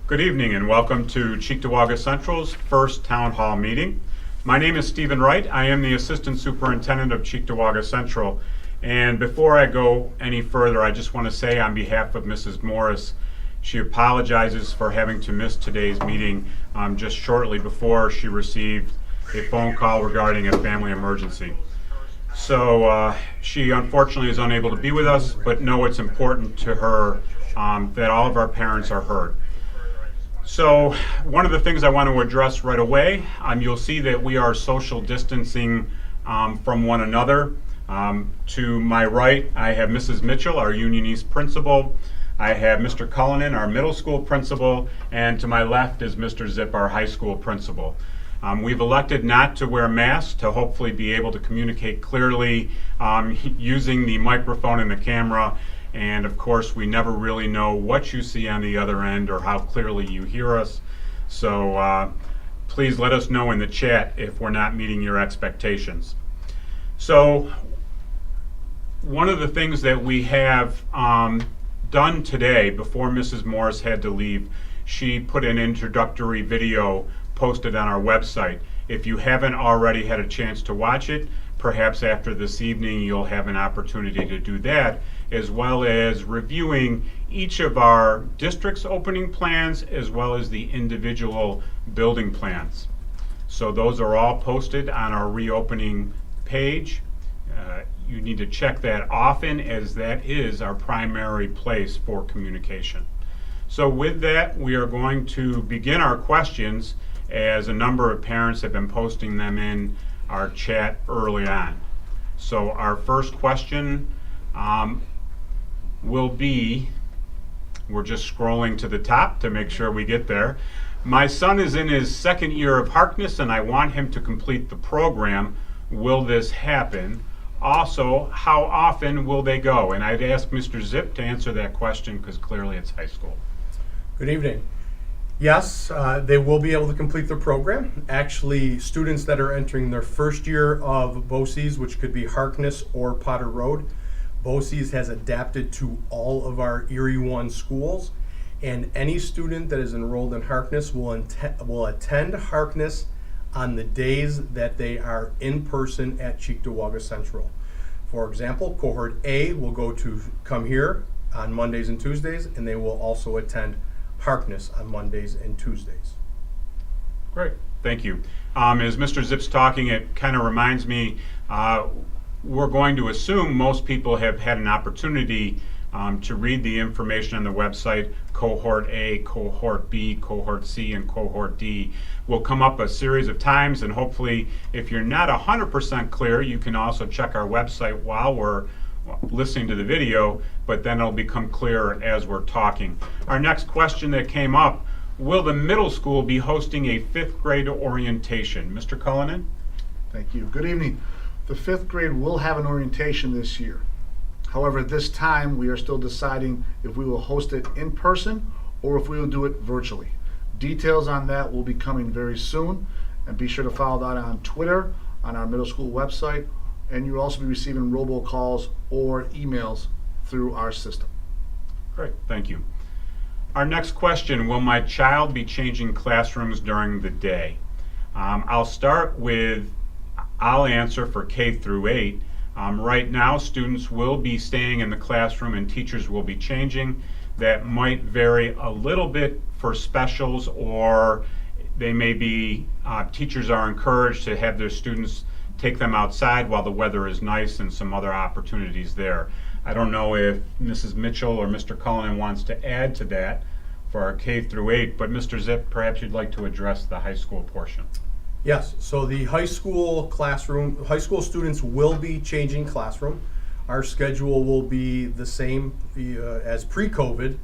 Good evening and welcome to Cheektowaga Central's first town hall meeting. My name is Stephen Wright. I am the Assistant Superintendent of Cheektowaga Central. And before I go any further, I just want to say on behalf of Mrs. Morris, she apologizes for having to miss today's meeting just shortly before she received a phone call regarding a family emergency. So she unfortunately is unable to be with us, but know it's important to her that all of our parents are heard. So one of the things I want to address right away, you'll see that we are social distancing from one another. To my right, I have Mrs. Mitchell, our Union East principal. I have Mr. Cullinan, our middle school principal, and to my left is Mr. Zip, our high school principal. We've elected not to wear masks to hopefully be able to communicate clearly using the microphone and the camera. And of course, we never really know what you see on the other end or how clearly you hear us. So please let us know in the chat if we're not meeting your expectations. So one of the things that we have done today, before Mrs. Morris had to leave, she put an introductory video posted on our website. If you haven't already had a chance to watch it, perhaps after this evening you'll have an opportunity to do that, as well as reviewing each of our district's opening plans as well as the individual building plans. So those are all posted on our reopening page. You need to check that often, as that is our primary place for communication. So with that, we are going to begin our questions, as a number of parents have been posting them in our chat early on. So our first question will be, we're just scrolling to the top to make sure we get there. My son is in his second year of Harkness and I want him to complete the program. Will this happen? Also, how often will they go? And I'd ask Mr. Zip to answer that question because clearly it's high school. Good evening. Yes, they will be able to complete their program. Actually, students that are entering their first year of BOCES, which could be Harkness or Potter Road, BOCES has adapted to all of our Erie 1 schools, and any student that is enrolled in Harkness will attend Harkness on the days that they are in person at Cheektowaga Central. For example, cohort A will come here on Mondays and Tuesdays, and they will also attend Harkness on Mondays and Tuesdays. Great, thank you. As Mr. Zip's talking, it kind of reminds me, we're going to assume most people have had an opportunity to read the information on the website. Cohort A, Cohort B, Cohort C, and Cohort D will come up a series of times, and hopefully if you're not 100% clear, you can also check our website while we're listening to the video, but then it'll become clearer as we're talking. Our next question that came up, will the middle school be hosting a 5th grade orientation? Mr. Cullinan? Thank you. Good evening. The 5th grade will have an orientation this year. However, at this time, we are still deciding if we will host it in person or if we will do it virtually. Details on that will be coming very soon, and be sure to follow that on Twitter, on our middle school website, and you'll also be receiving robocalls or emails through our system. Great, thank you. Our next question, will my child be changing classrooms during the day? I'll answer for K through 8. Right now, students will be staying in the classroom and teachers will be changing. That might vary a little bit for specials, or they may be, teachers are encouraged to have their students take them outside while the weather is nice, and some other opportunities there. I don't know if Mrs. Mitchell or Mr. Cullinan wants to add to that for our K through 8, but Mr. Zip, perhaps you'd like to address the high school portion. Yes, so the high school students will be changing classroom. Our schedule will be the same as pre-COVID.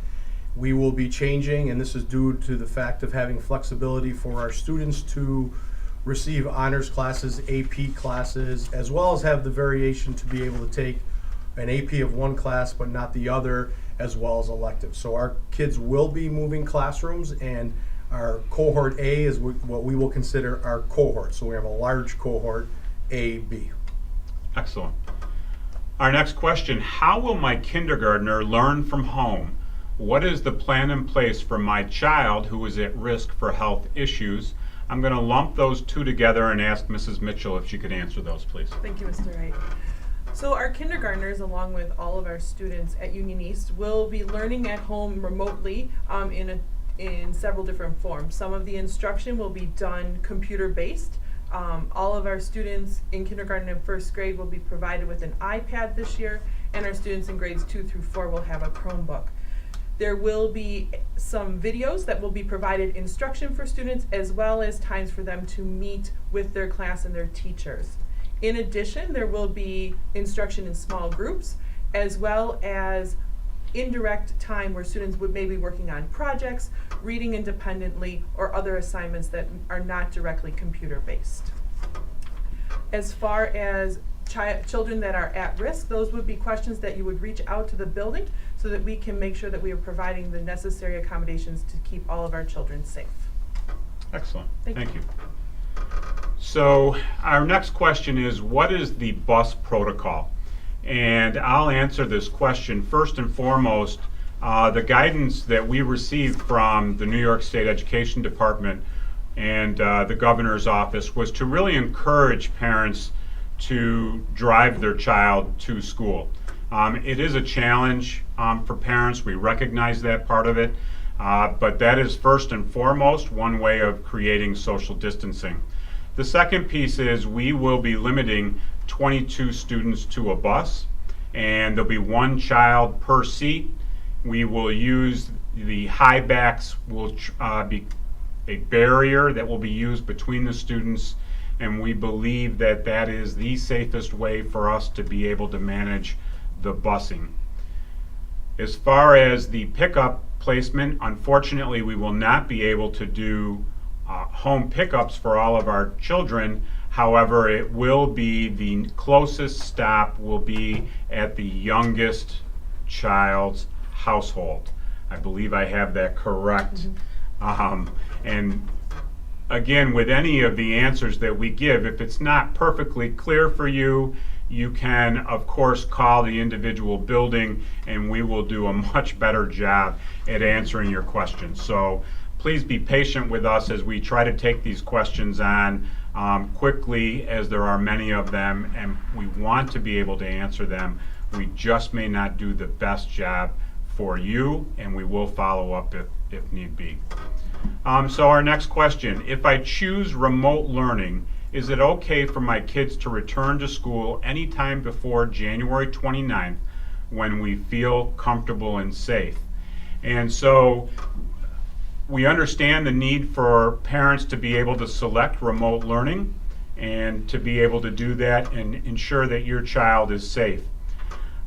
We will be changing, and this is due to the fact of having flexibility for our students to receive honors classes, AP classes, as well as have the variation to be able to take an AP of one class but not the other, as well as electives. So our kids will be moving classrooms, and our cohort A is what we will consider our cohort. So we have a large cohort A, B. Excellent. Our next question, how will my kindergartner learn from home? what is the plan in place for my child who is at risk for health issues? I'm going to lump those two together and ask Mrs. Mitchell if she could answer those, please. Thank you, Mr. Wright. So our kindergartners, along with all of our students at Union East, will be learning at home remotely in several different forms. Some of the instruction will be done computer-based. All of our students in kindergarten and first grade will be provided with an iPad this year, and our students in grades 2 through 4 will have a Chromebook. There will be some videos that will be provided instruction for students, as well as times for them to meet with their class and their teachers. In addition, there will be instruction in small groups, as well as indirect time where students would maybe working on projects, reading independently, or other assignments that are not directly computer-based. As far as children that are at risk, those would be questions that you would reach out to the building so that we can make sure that we are providing the necessary accommodations to keep all of our children safe. Excellent. Thank you. So our next question is, what is the bus protocol? And I'll answer this question. First and foremost, the guidance that we received from the New York State Education Department and the governor's office was to really encourage parents to drive their child to school. It is a challenge for parents. We recognize that part of it, but that is first and foremost one way of creating social distancing. The second piece is we will be limiting 22 students to a bus, and there'll be one child per seat. We will use the high backs will be a barrier that will be used between the students, and we believe that that is the safest way for us to be able to manage the busing. As far as the pickup placement, unfortunately we will not be able to do home pickups for all of our children. However, it will be the closest stop will be at the youngest child's household. I believe I have that correct. And again, with any of the answers that we give, if it's not perfectly clear for you, you can, of course, call the individual building and we will do a much better job at answering your questions. So please be patient with us as we try to take these questions on quickly, as there are many of them, and we want to be able to answer them. We just may not do the best job for you, and we will follow up if need be. So our next question, if I choose remote learning, is it okay for my kids to return to school anytime before January 29th when we feel comfortable and safe? And so we understand the need for parents to be able to select remote learning and to be able to do that and ensure that your child is safe.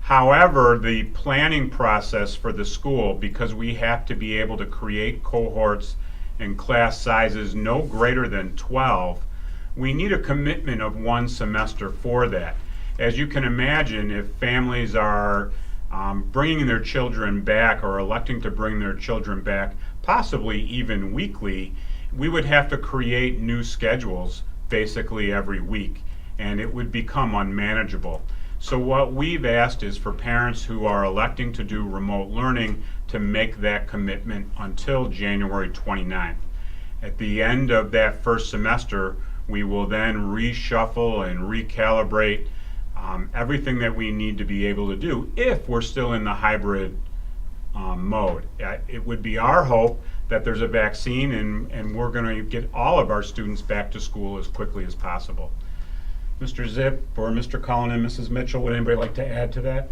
However, the planning process for the school, because we have to be able to create cohorts and class sizes no greater than 12, we need a commitment of one semester for that. As you can imagine, if families are bringing their children back or electing to bring their children back, possibly even weekly, we would have to create new schedules basically every week, and it would become unmanageable. So what we've asked is for parents who are electing to do remote learning to make that commitment until January 29th. At the end of that first semester, we will then reshuffle and recalibrate everything that we need to be able to do if we're still in the hybrid mode. It would be our hope that there's a vaccine and we're going to get all of our students back to school as quickly as possible. Mr. Zip or Mr. Cullen and Mrs. Mitchell, would anybody like to add to that?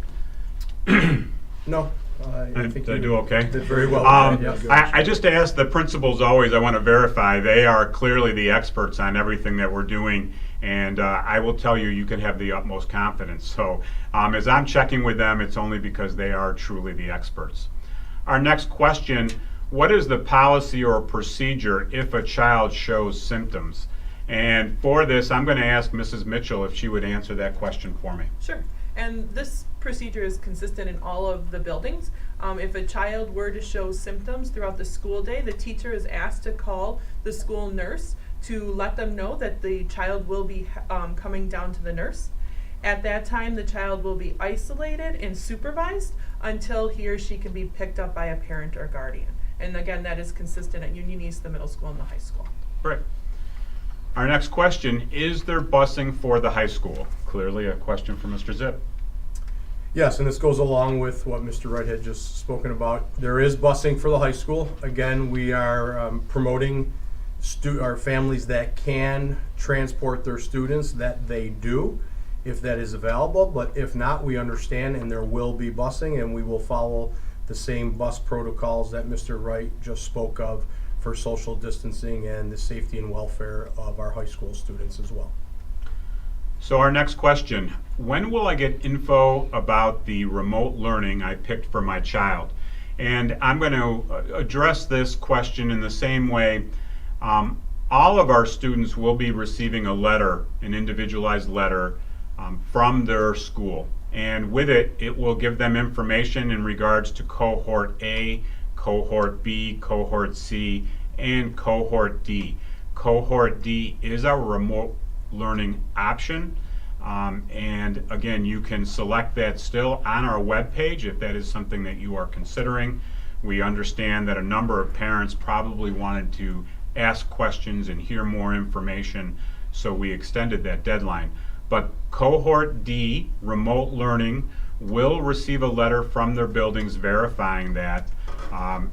No, I think Did I you do okay? did very well. Yeah. I just ask the principals always, I want to verify, they are clearly the experts on everything that we're doing, and I will tell you, you can have the utmost confidence. So as I'm checking with them, it's only because they are truly the experts. Our next question, what is the policy or procedure if a child shows symptoms? And for this, I'm going to ask Mrs. Mitchell if she would answer that question for me. Sure. And this procedure is consistent in all of the buildings. If a child were to show symptoms throughout the school day, the teacher is asked to call the school nurse to let them know that the child will be coming down to the nurse. At that time, the child will be isolated and supervised until he or she can be picked up by a parent or guardian. And again, that is consistent at Union East, the middle school, and the high school. Great. Our next question, is there busing for the high school? Clearly a question for Mr. Zip. Yes, and this goes along with what Mr. Wright had just spoken about. There is busing for the high school. Again, we are promoting our families that can transport their students, that they do, if that is available. But if not, we understand, and there will be busing, and we will follow the same bus protocols that Mr. Wright just spoke of for social distancing and the safety and welfare of our high school students as well. So our next question, when will I get info about the remote learning I picked for my child? And I'm going to address this question in the same way. All of our students will be receiving a letter, an individualized letter from their school. And with it, it will give them information in regards to cohort A, cohort B, cohort C, and cohort D. Cohort D is our remote learning option. And again, you can select that still on our webpage if that is something that you are considering. We understand that a number of parents probably wanted to ask questions and hear more information, so we extended that deadline. But cohort D, remote learning, will receive a letter from their buildings verifying that.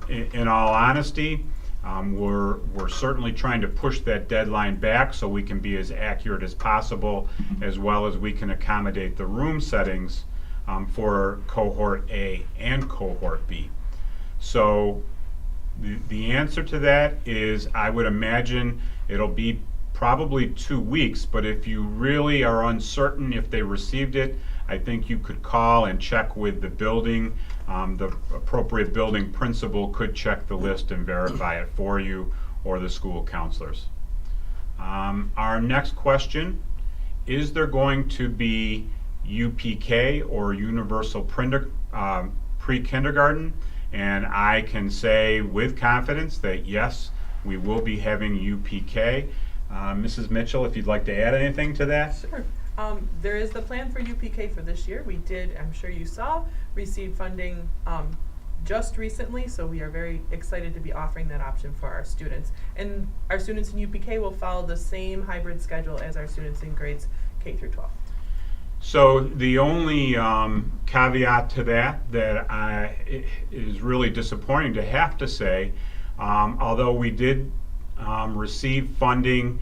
In all honesty, we're certainly trying to push that deadline back so we can be as accurate as possible, as well as we can accommodate the room settings for cohort A and cohort B. So the answer to that is, I would imagine it'll be probably 2 weeks, but if you really are uncertain if they received it, I think you could call and check with the building. The appropriate building principal could check the list and verify it for you, or the school counselors. Our next question, is there going to be UPK or Universal Pre-Kindergarten? And I can say with confidence that yes, we will be having UPK. Mrs. Mitchell, if you'd like to add anything to that? Sure. There is the plan for UPK for this year. We did, I'm sure you saw, receive funding just recently, so we are very excited to be offering that option for our students. And our students in UPK will follow the same hybrid schedule as our students in grades K through 12. So the only caveat to that is really disappointing to have to say, although we did receive funding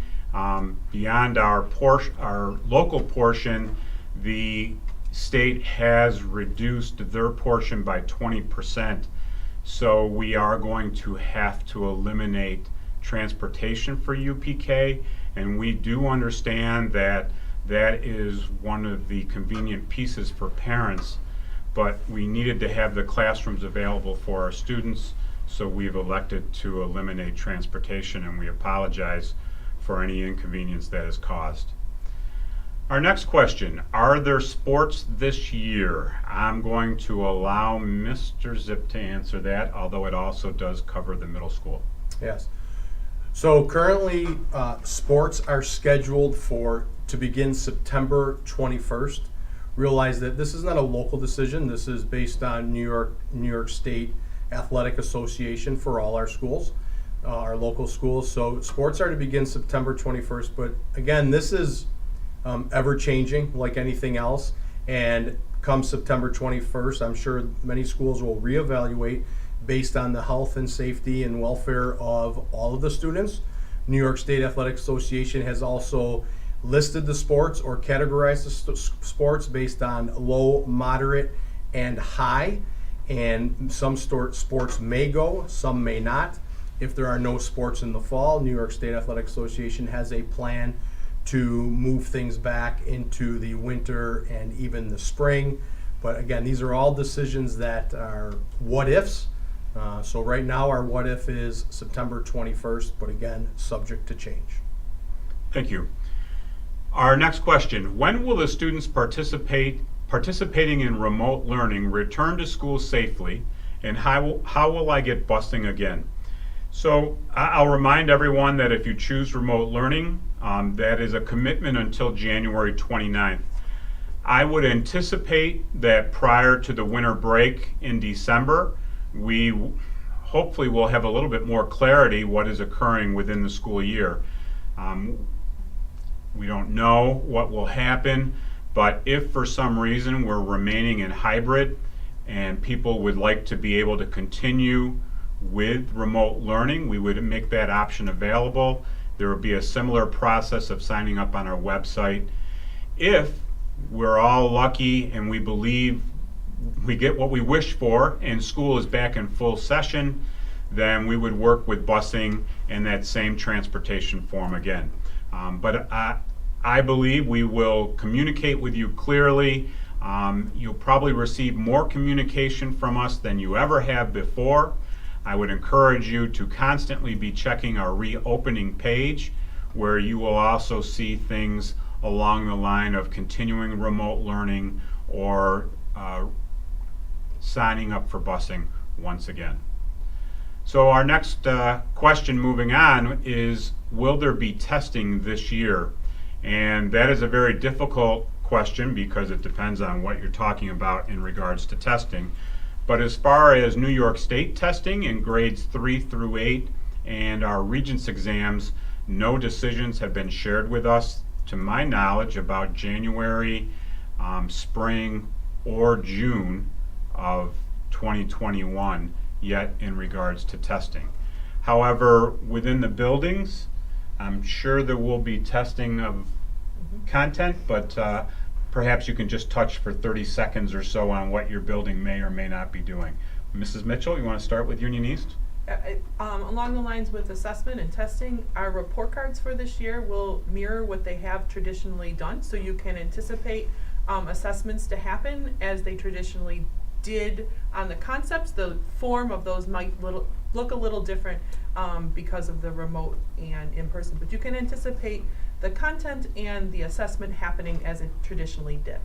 beyond our local portion, the state has reduced their portion by 20%. So we are going to have to eliminate transportation for UPK, and we do understand that that is one of the convenient pieces for parents, but we needed to have the classrooms available for our students, so we've elected to eliminate transportation, and we apologize for any inconvenience that is caused. Our next question, are there sports this year? I'm going to allow Mr. Zip to answer that, although it also does cover the middle school. Yes. So currently, sports are scheduled to begin September 21st. Realize that this is not a local decision. This is based on New York State Athletic Association for all our schools, our local schools. So sports are to begin September 21st. But again, this is ever changing like anything else. And come September 21st, I'm sure many schools will reevaluate based on the health and safety and welfare of all of the students. New York State Athletic Association has also listed the sports or categorized the sports based on low, moderate, and high. And some sports may go, some may not. If there are no sports in the fall, New York State Athletic Association has a plan to move things back into the winter and even the spring. But again, these are all decisions that are what ifs. So right now our what if is September 21st, but again, subject to change. Thank you. Our next question, when will the students participating in remote learning return to school safely, and how will I get busing again? So I'll remind everyone that if you choose remote learning, that is a commitment until January 29th. I would anticipate that prior to the winter break in December, we hopefully will have a little bit more clarity what is occurring within the school year. We don't know what will happen, but if for some reason we're remaining in hybrid and people would like to be able to continue with remote learning, we would make that option available. There would be a similar process of signing up on our website. If we're all lucky and we believe we get what we wish for and school is back in full session, then we would work with busing in that same transportation form again. But I believe we will communicate with you clearly. You'll probably receive more communication from us than you ever have before. I would encourage you to constantly be checking our reopening page, where you will also see things along the line of continuing remote learning or signing up for busing once again. So our next question moving on is, will there be testing this year? And that is a very difficult question because it depends on what you're talking about in regards to testing. But as far as New York State testing in grades 3 through 8 and our Regents exams, no decisions have been shared with us, to my knowledge, about January, spring, or June of 2021 yet in regards to testing. However, within the buildings, I'm sure there will be testing of content, but perhaps you can just touch for 30 seconds or so on what your building may or may not be doing. Mrs. Mitchell, you want to start with Union East? Along the lines with assessment and testing, our report cards for this year will mirror what they have traditionally done, so you can anticipate assessments to happen as they traditionally did on the concepts. The form of those might look a little different because of the remote and in-person, but you can anticipate the content and the assessment happening as it traditionally did.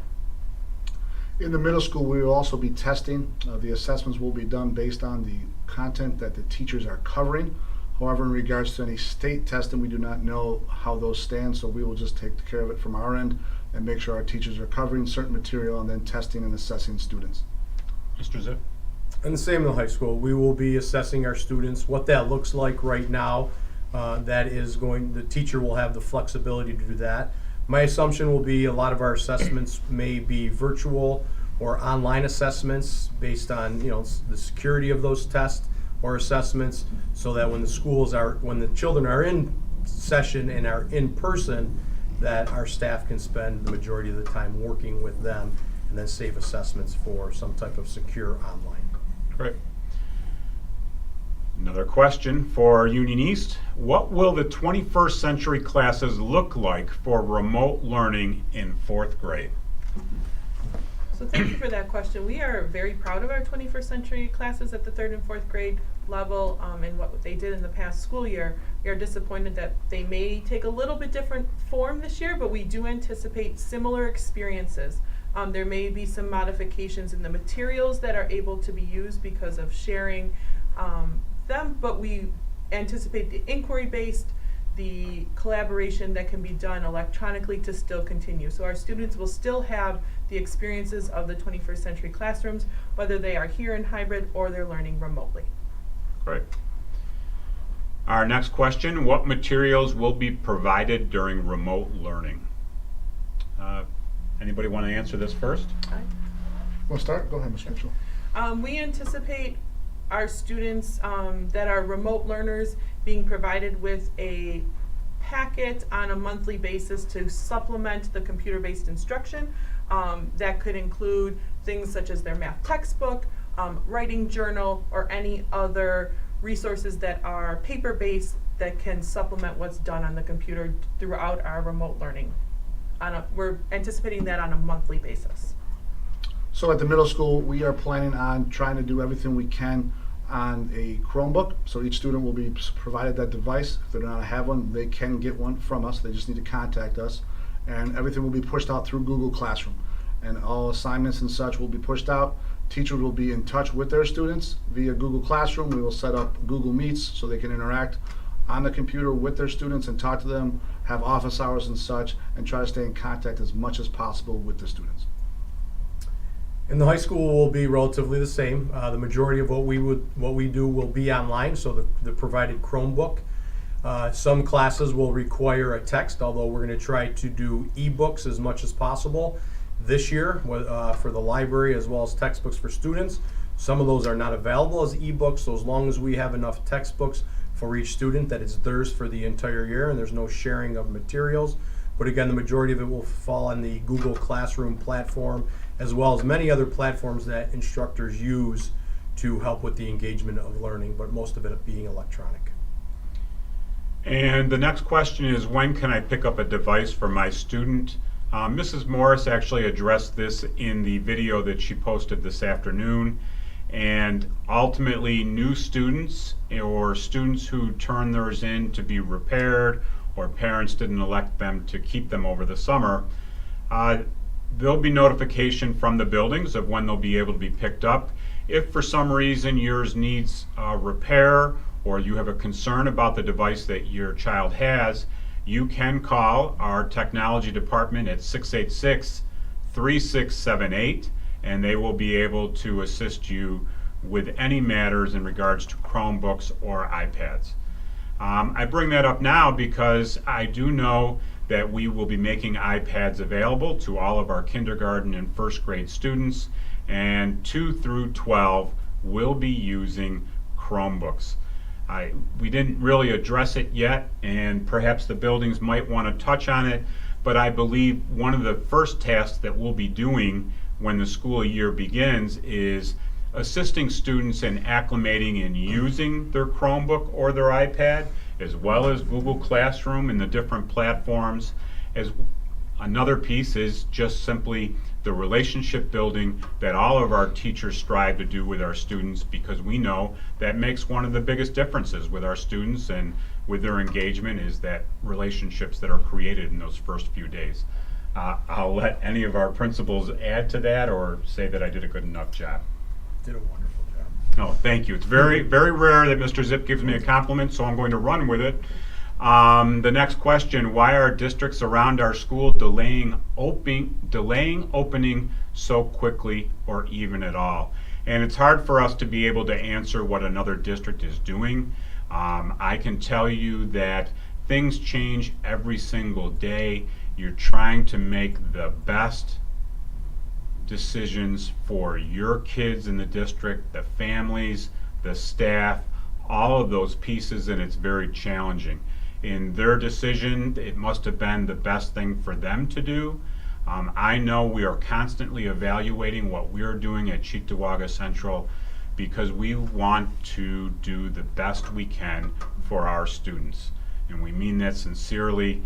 In the middle school, we will also be testing. The assessments will be done based on the content that the teachers are covering. However, in regards to any state testing, we do not know how those stand, so we will just take care of it from our end and make sure our teachers are covering certain material and then testing and assessing students. Mr. Ziff? And the same in the high school. We will be assessing our students. What that looks like right now, the teacher will have the flexibility to do that. My assumption will be a lot of our assessments may be virtual or online assessments based on the security of those tests or assessments, so that when the children are in session and are in person, that our staff can spend the majority of the time working with them and then save assessments for some type of secure online. Great. Another question for Union East. What will the 21st century classes look like for remote learning in 4th grade? So thank you for that question. We are very proud of our 21st century classes at the 3rd and 4th grade level and what they did in the past school year. We are disappointed that they may take a little bit different form this year, but we do anticipate similar experiences. There may be some modifications in the materials that are able to be used because of sharing them, but we anticipate the inquiry-based, the collaboration that can be done electronically to still continue. So our students will still have the experiences of the 21st century classrooms, whether they are here in hybrid or they're learning remotely. Great. Our next question, what materials will be provided during remote learning? Anybody want to answer this first? Want to start? Go ahead, Ms. Mitchell. We anticipate our students that are remote learners being provided with a packet on a monthly basis to supplement the computer-based instruction. That could include things such as their math textbook, writing journal, or any other resources that are paper-based that can supplement what's done on the computer throughout our remote learning. We're anticipating that on a monthly basis. So at the middle school, we are planning on trying to do everything we can on a Chromebook. So each student will be provided that device. If they do not have one, they can get one from us. They just need to contact us. And everything will be pushed out through Google Classroom. And all assignments and such will be pushed out. Teachers will be in touch with their students via Google Classroom. We will set up Google Meets so they can interact on the computer with their students and talk to them, have office hours and such, and try to stay in contact as much as possible with the students. And the high school will be relatively the same. The majority of what we do will be online, so the provided Chromebook. Some classes will require a text, although we're going to try to do ebooks as much as possible this year for the library, as well as textbooks for students. Some of those are not available as ebooks, so as long as we have enough textbooks for each student that it's theirs for the entire year and there's no sharing of materials. But again, the majority of it will fall on the Google Classroom platform, as well as many other platforms that instructors use to help with the engagement of learning, but most of it being electronic. And the next question is, when can I pick up a device for my student? Mrs. Morris actually addressed this in the video that she posted this afternoon. And ultimately, new students or students who turn theirs in to be repaired, or parents didn't elect them to keep them over the summer, there'll be notification from the buildings of when they'll be able to be picked up. If for some reason yours needs repair, or you have a concern about the device that your child has, you can call our technology department at 686-3678, and they will be able to assist you with any matters in regards to Chromebooks or iPads. I bring that up now because I do know that we will be making iPads available to all of our kindergarten and first grade students, and 2 through 12 will be using Chromebooks. We didn't really address it yet, and perhaps the buildings might want to touch on it, but I believe one of the first tasks that we'll be doing when the school year begins is assisting students in acclimating and using their Chromebook or their iPad, as well as Google Classroom and the different platforms. As another piece is just simply the relationship building that all of our teachers strive to do with our students, because we know that makes one of the biggest differences with our students and with their engagement is that relationships that are created in those first few days. I'll let any of our principals add to that or say that I did a good enough job. Did a wonderful job. Oh, thank you. It's very, very rare that Mr. Zip gives me a compliment, so I'm going to run with it. The next question, why are districts around our school delaying opening so quickly or even at all? And it's hard for us to be able to answer what another district is doing. I can tell you that things change every single day. You're trying to make the best decisions for your kids in the district, the families, the staff, all of those pieces, and it's very challenging. In their decision, it must have been the best thing for them to do. I know we are constantly evaluating what we're doing at Cheektowaga Central because we want to do the best we can for our students. And we mean that sincerely.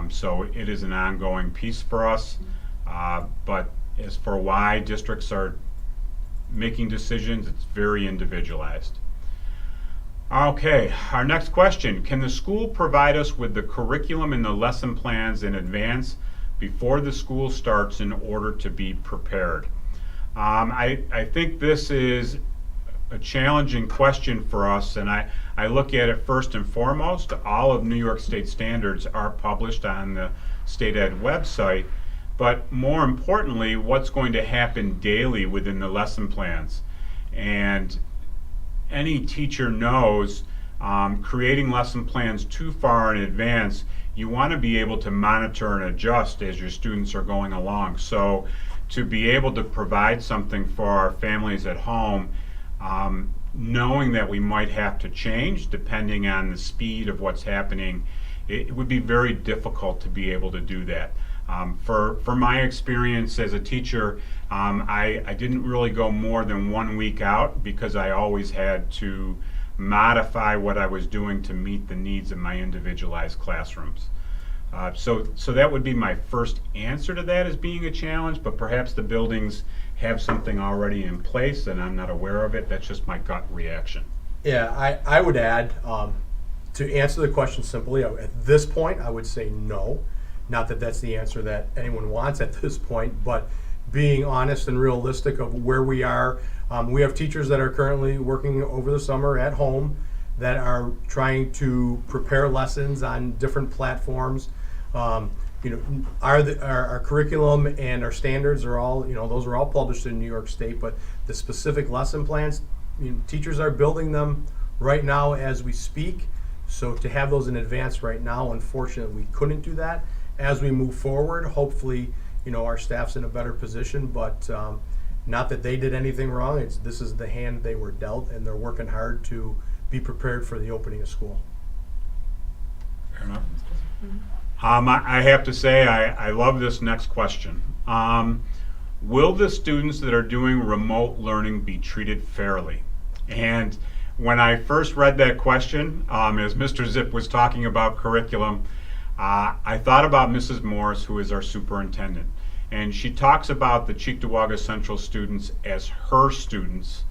So it is an ongoing piece for us. But as for why districts are making decisions, it's very individualized. Okay, our next question. Can the school provide us with the curriculum and the lesson plans in advance before the school starts in order to be prepared? I think this is a challenging question for us, and I look at it first and foremost. All of New York State standards are published on the State Ed website, but more importantly, what's going to happen daily within the lesson plans. And any teacher knows creating lesson plans too far in advance, you want to be able to monitor and adjust as your students are going along. So to be able to provide something for our families at home, knowing that we might have to change depending on the speed of what's happening, it would be very difficult to be able to do that. For my experience as a teacher, I didn't really go more than 1 week out because I always had to modify what I was doing to meet the needs of my individualized classrooms. So that would be my first answer to that as being a challenge, but perhaps the buildings have something already in place and I'm not aware of it. That's just my gut reaction. Yeah, I would add, to answer the question simply, at this point, I would say no. Not that that's the answer that anyone wants at this point, but being honest and realistic of where we are. We have teachers that are currently working over the summer at home that are trying to prepare lessons on different platforms. Our curriculum and our standards are all, those are all published in New York State, but the specific lesson plans, teachers are building them right now as we speak. So to have those in advance right now, unfortunately, we couldn't do that. As we move forward, hopefully, our staff's in a better position, but not that they did anything wrong. This is the hand they were dealt, and they're working hard to be prepared for the opening of school. Fair enough. I have to say, I love this next question. Will the students that are doing remote learning be treated fairly? And when I first read that question, as Mr. Zip was talking about curriculum, I thought about Mrs. Morris, who is our superintendent. And she talks about the Cheektowaga Central students as her students,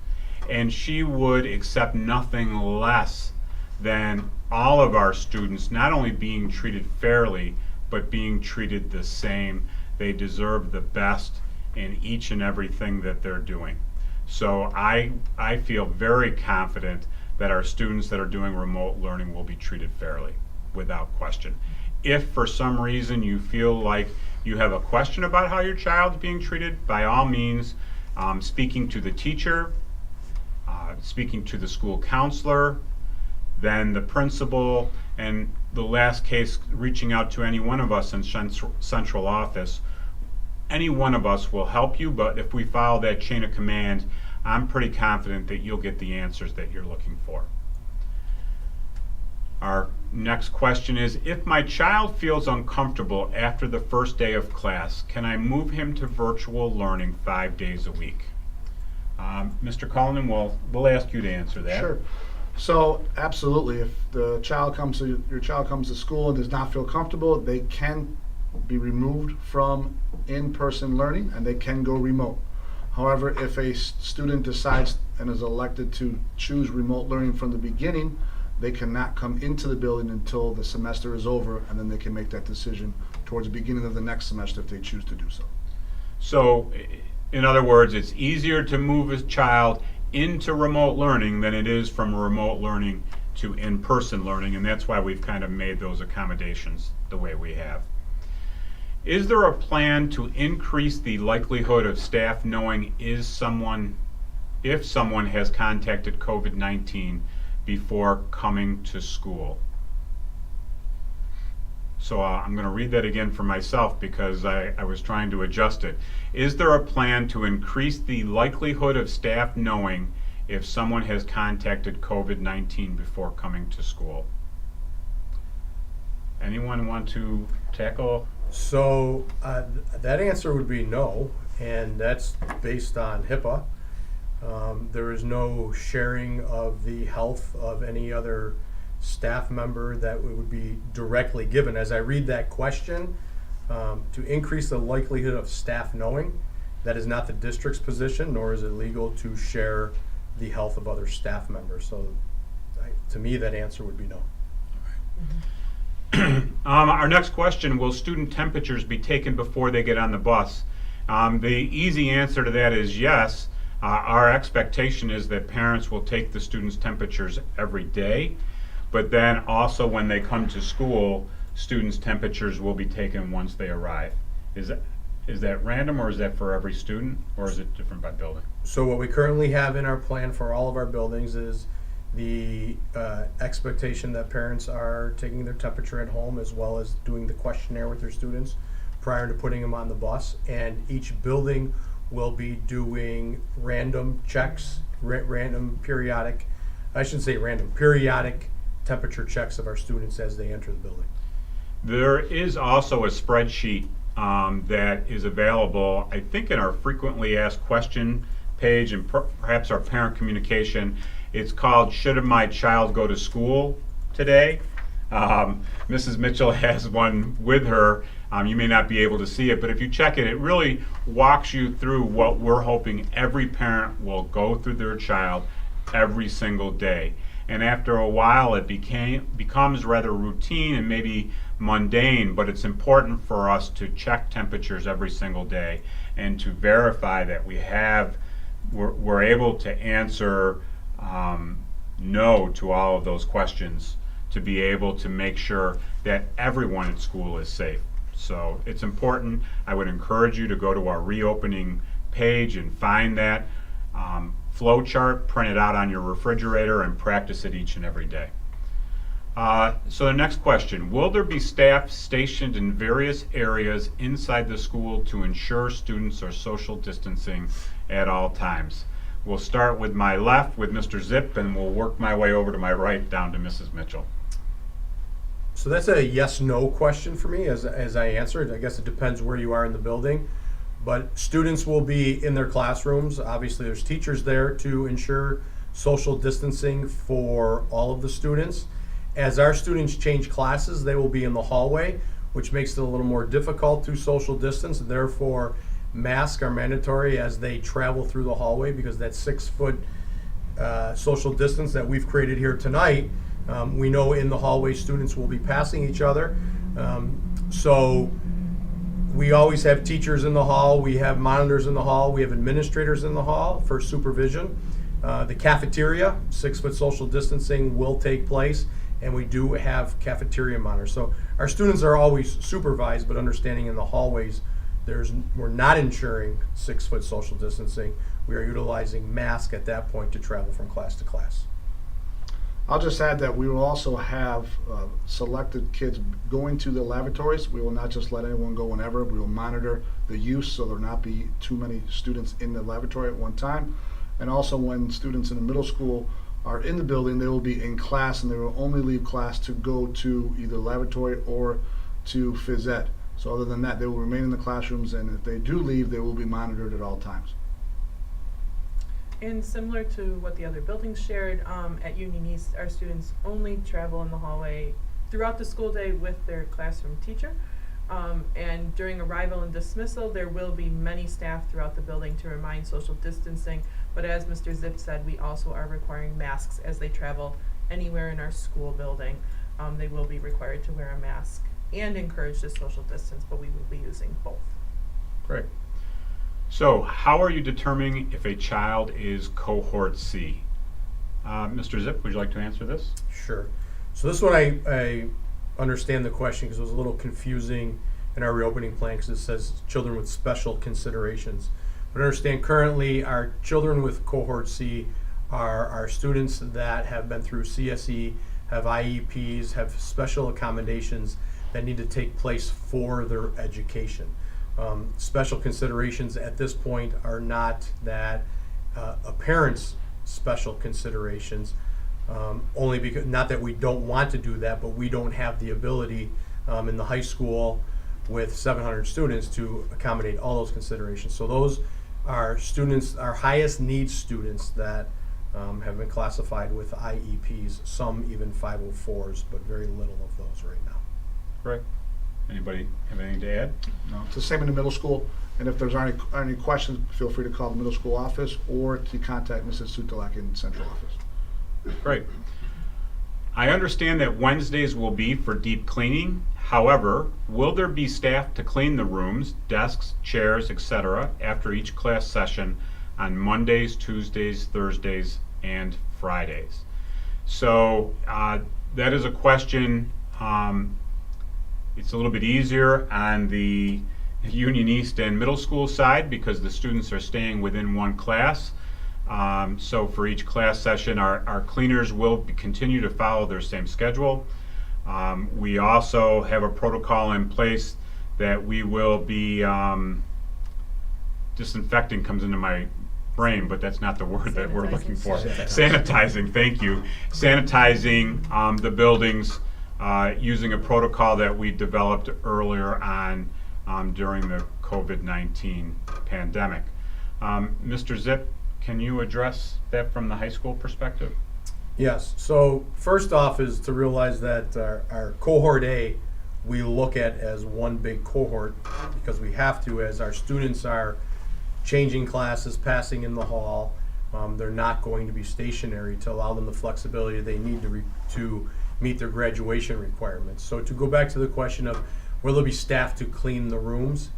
and she would accept nothing less than all of our students not only being treated fairly, but being treated the same. They deserve the best in each and everything that they're doing. So I feel very confident that our students that are doing remote learning will be treated fairly, without question. If for some reason you feel like you have a question about how your child's being treated, by all means, speaking to the teacher, speaking to the school counselor, then the principal, and the last case, reaching out to any one of us in central office. Any one of us will help you, but if we follow that chain of command, I'm pretty confident that you'll get the answers that you're looking for. Our next question is, if my child feels uncomfortable after the first day of class, can I move him to virtual learning 5 days a week? Mr. Cullinan, we'll ask you to answer that. Sure. So absolutely, if your child comes to school and does not feel comfortable, they can be removed from in-person learning and they can go remote. However, if a student decides and is elected to choose remote learning from the beginning, they cannot come into the building until the semester is over, and then they can make that decision towards the beginning of the next semester if they choose to do so. So, in other words, it's easier to move a child into remote learning than it is from remote learning to in-person learning, and that's why we've kind of made those accommodations the way we have. Is there a plan to increase the likelihood of staff knowing if someone has contacted COVID-19 before coming to school? So I'm going to read that again for myself because I was trying to adjust it. Is there a plan to increase the likelihood of staff knowing if someone has contacted COVID-19 before coming to school? Anyone want to tackle? So that answer would be no, and that's based on HIPAA. There is no sharing of the health of any other staff member that would be directly given. As I read that question, to increase the likelihood of staff knowing, that is not the district's position, nor is it legal to share the health of other staff members. So to me, that answer would be no. Our next question, will student temperatures be taken before they get on the bus? The easy answer to that is yes. Our expectation is that parents will take the students' temperatures every day, but then also when they come to school, students' temperatures will be taken once they arrive. Is that random, or is that for every student, or is it different by building? So what we currently have in our plan for all of our buildings is the expectation that parents are taking their temperature at home, as well as doing the questionnaire with their students prior to putting them on the bus. And each building will be doing random checks, periodic temperature checks of our students as they enter the building. There is also a spreadsheet that is available, I think, in our frequently asked question page and perhaps our parent communication. It's called "Should My Child Go to School Today?" Mrs. Mitchell has one with her. You may not be able to see it, but if you check it, it really walks you through what we're hoping every parent will go through their child every single day. And after a while, it becomes rather routine and maybe mundane, but it's important for us to check temperatures every single day and to verify that we're able to answer no to all of those questions to be able to make sure that everyone at school is safe. So it's important. I would encourage you to go to our reopening page and find that flow chart, print it out on your refrigerator, and practice it each and every day. So the next question, will there be staff stationed in various areas inside the school to ensure students are social distancing at all times? We'll start with my left with Mr. Zip, and we'll work my way over to my right down to Mrs. Mitchell. So that's a yes/no question for me as I answer it. I guess it depends where you are in the building. But students will be in their classrooms. Obviously, there's teachers there to ensure social distancing for all of the students. As our students change classes, they will be in the hallway, which makes it a little more difficult to social distance. Therefore, masks are mandatory as they travel through the hallway, because that 6-foot social distance that we've created here tonight, we know in the hallway students will be passing each other. So we always have teachers in the hall, we have monitors in the hall, we have administrators in the hall for supervision. The cafeteria, 6-foot social distancing will take place, and we do have cafeteria monitors. So our students are always supervised, but understanding in the hallways, we're not ensuring 6-foot social distancing. We are utilizing masks at that point to travel from class to class. I'll just add that we will also have selected kids going to the lavatories. We will not just let anyone go whenever. We will monitor the use so there will not be too many students in the lavatory at one time. And also, when students in the middle school are in the building, they will be in class, and they will only leave class to go to either lavatory or to phys ed. So other than that, they will remain in the classrooms, and if they do leave, they will be monitored at all times. And similar to what the other buildings shared, at Union East, our students only travel in the hallway throughout the school day with their classroom teacher. And during arrival and dismissal, there will be many staff throughout the building to remind social distancing. But as Mr. Zip said, we also are requiring masks as they travel anywhere in our school building. They will be required to wear a mask and encourage the social distance, but we will be using both. Great. So how are you determining if a child is cohort C? Mr. Zip, would you like to answer this? Sure. So this one I understand the question, because it was a little confusing in our reopening plan, because it says children with special considerations. But understand currently our children with cohort C are our students that have been through CSE, have IEPs, have special accommodations that need to take place for their education. Special considerations at this point are not that a parent's special considerations, only because, not that we don't want to do that, but we don't have the ability in the high school with 700 students to accommodate all those considerations. So those are students, our highest needs students that have been classified with IEPs, some even 504s, but very little of those right now. Great. Anybody have anything to add? No, it's the same in the middle school, and if there's any questions, feel free to call the middle school office or to contact Mrs. Cheektowaga in the central office. Great. I understand that Wednesdays will be for deep cleaning. However, will there be staff to clean the rooms, desks, chairs, etc. after each class session on Mondays, Tuesdays, Thursdays, and Fridays? So that is a question. It's a little bit easier on the Union East and middle school side because the students are staying within one class. So for each class session, our cleaners will continue to follow their same schedule. We also have a protocol in place that we will be disinfecting comes into my brain, but that's not the word that we're looking for. Sanitizing, thank you. Sanitizing the buildings using a protocol that we developed earlier on during the COVID-19 pandemic. Mr. Zip, can you address that from the high school perspective? Yes. So first off is to realize that our cohort A, we look at as one big cohort because we have to, as our students are changing classes, passing in the hall. They're not going to be stationary to allow them the flexibility they need to meet their graduation requirements. So to go back to the question of will there be staff to clean the rooms?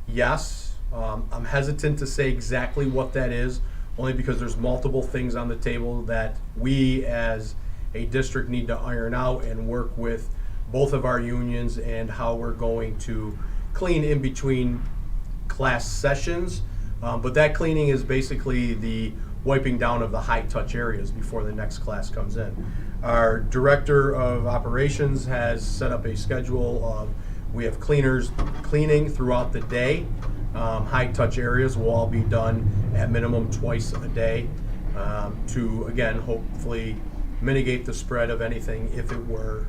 Yes. I'm hesitant to say exactly what that is only because there's multiple things on the table that we as a district need to iron out and work with both of our unions and how we're going to clean in between class sessions. But that cleaning is basically the wiping down of the high-touch areas before the next class comes in. Our Director of Operations has set up a schedule of, we have cleaners cleaning throughout the day. High-touch areas will all be done at minimum twice a day to, again, hopefully mitigate the spread of anything if it were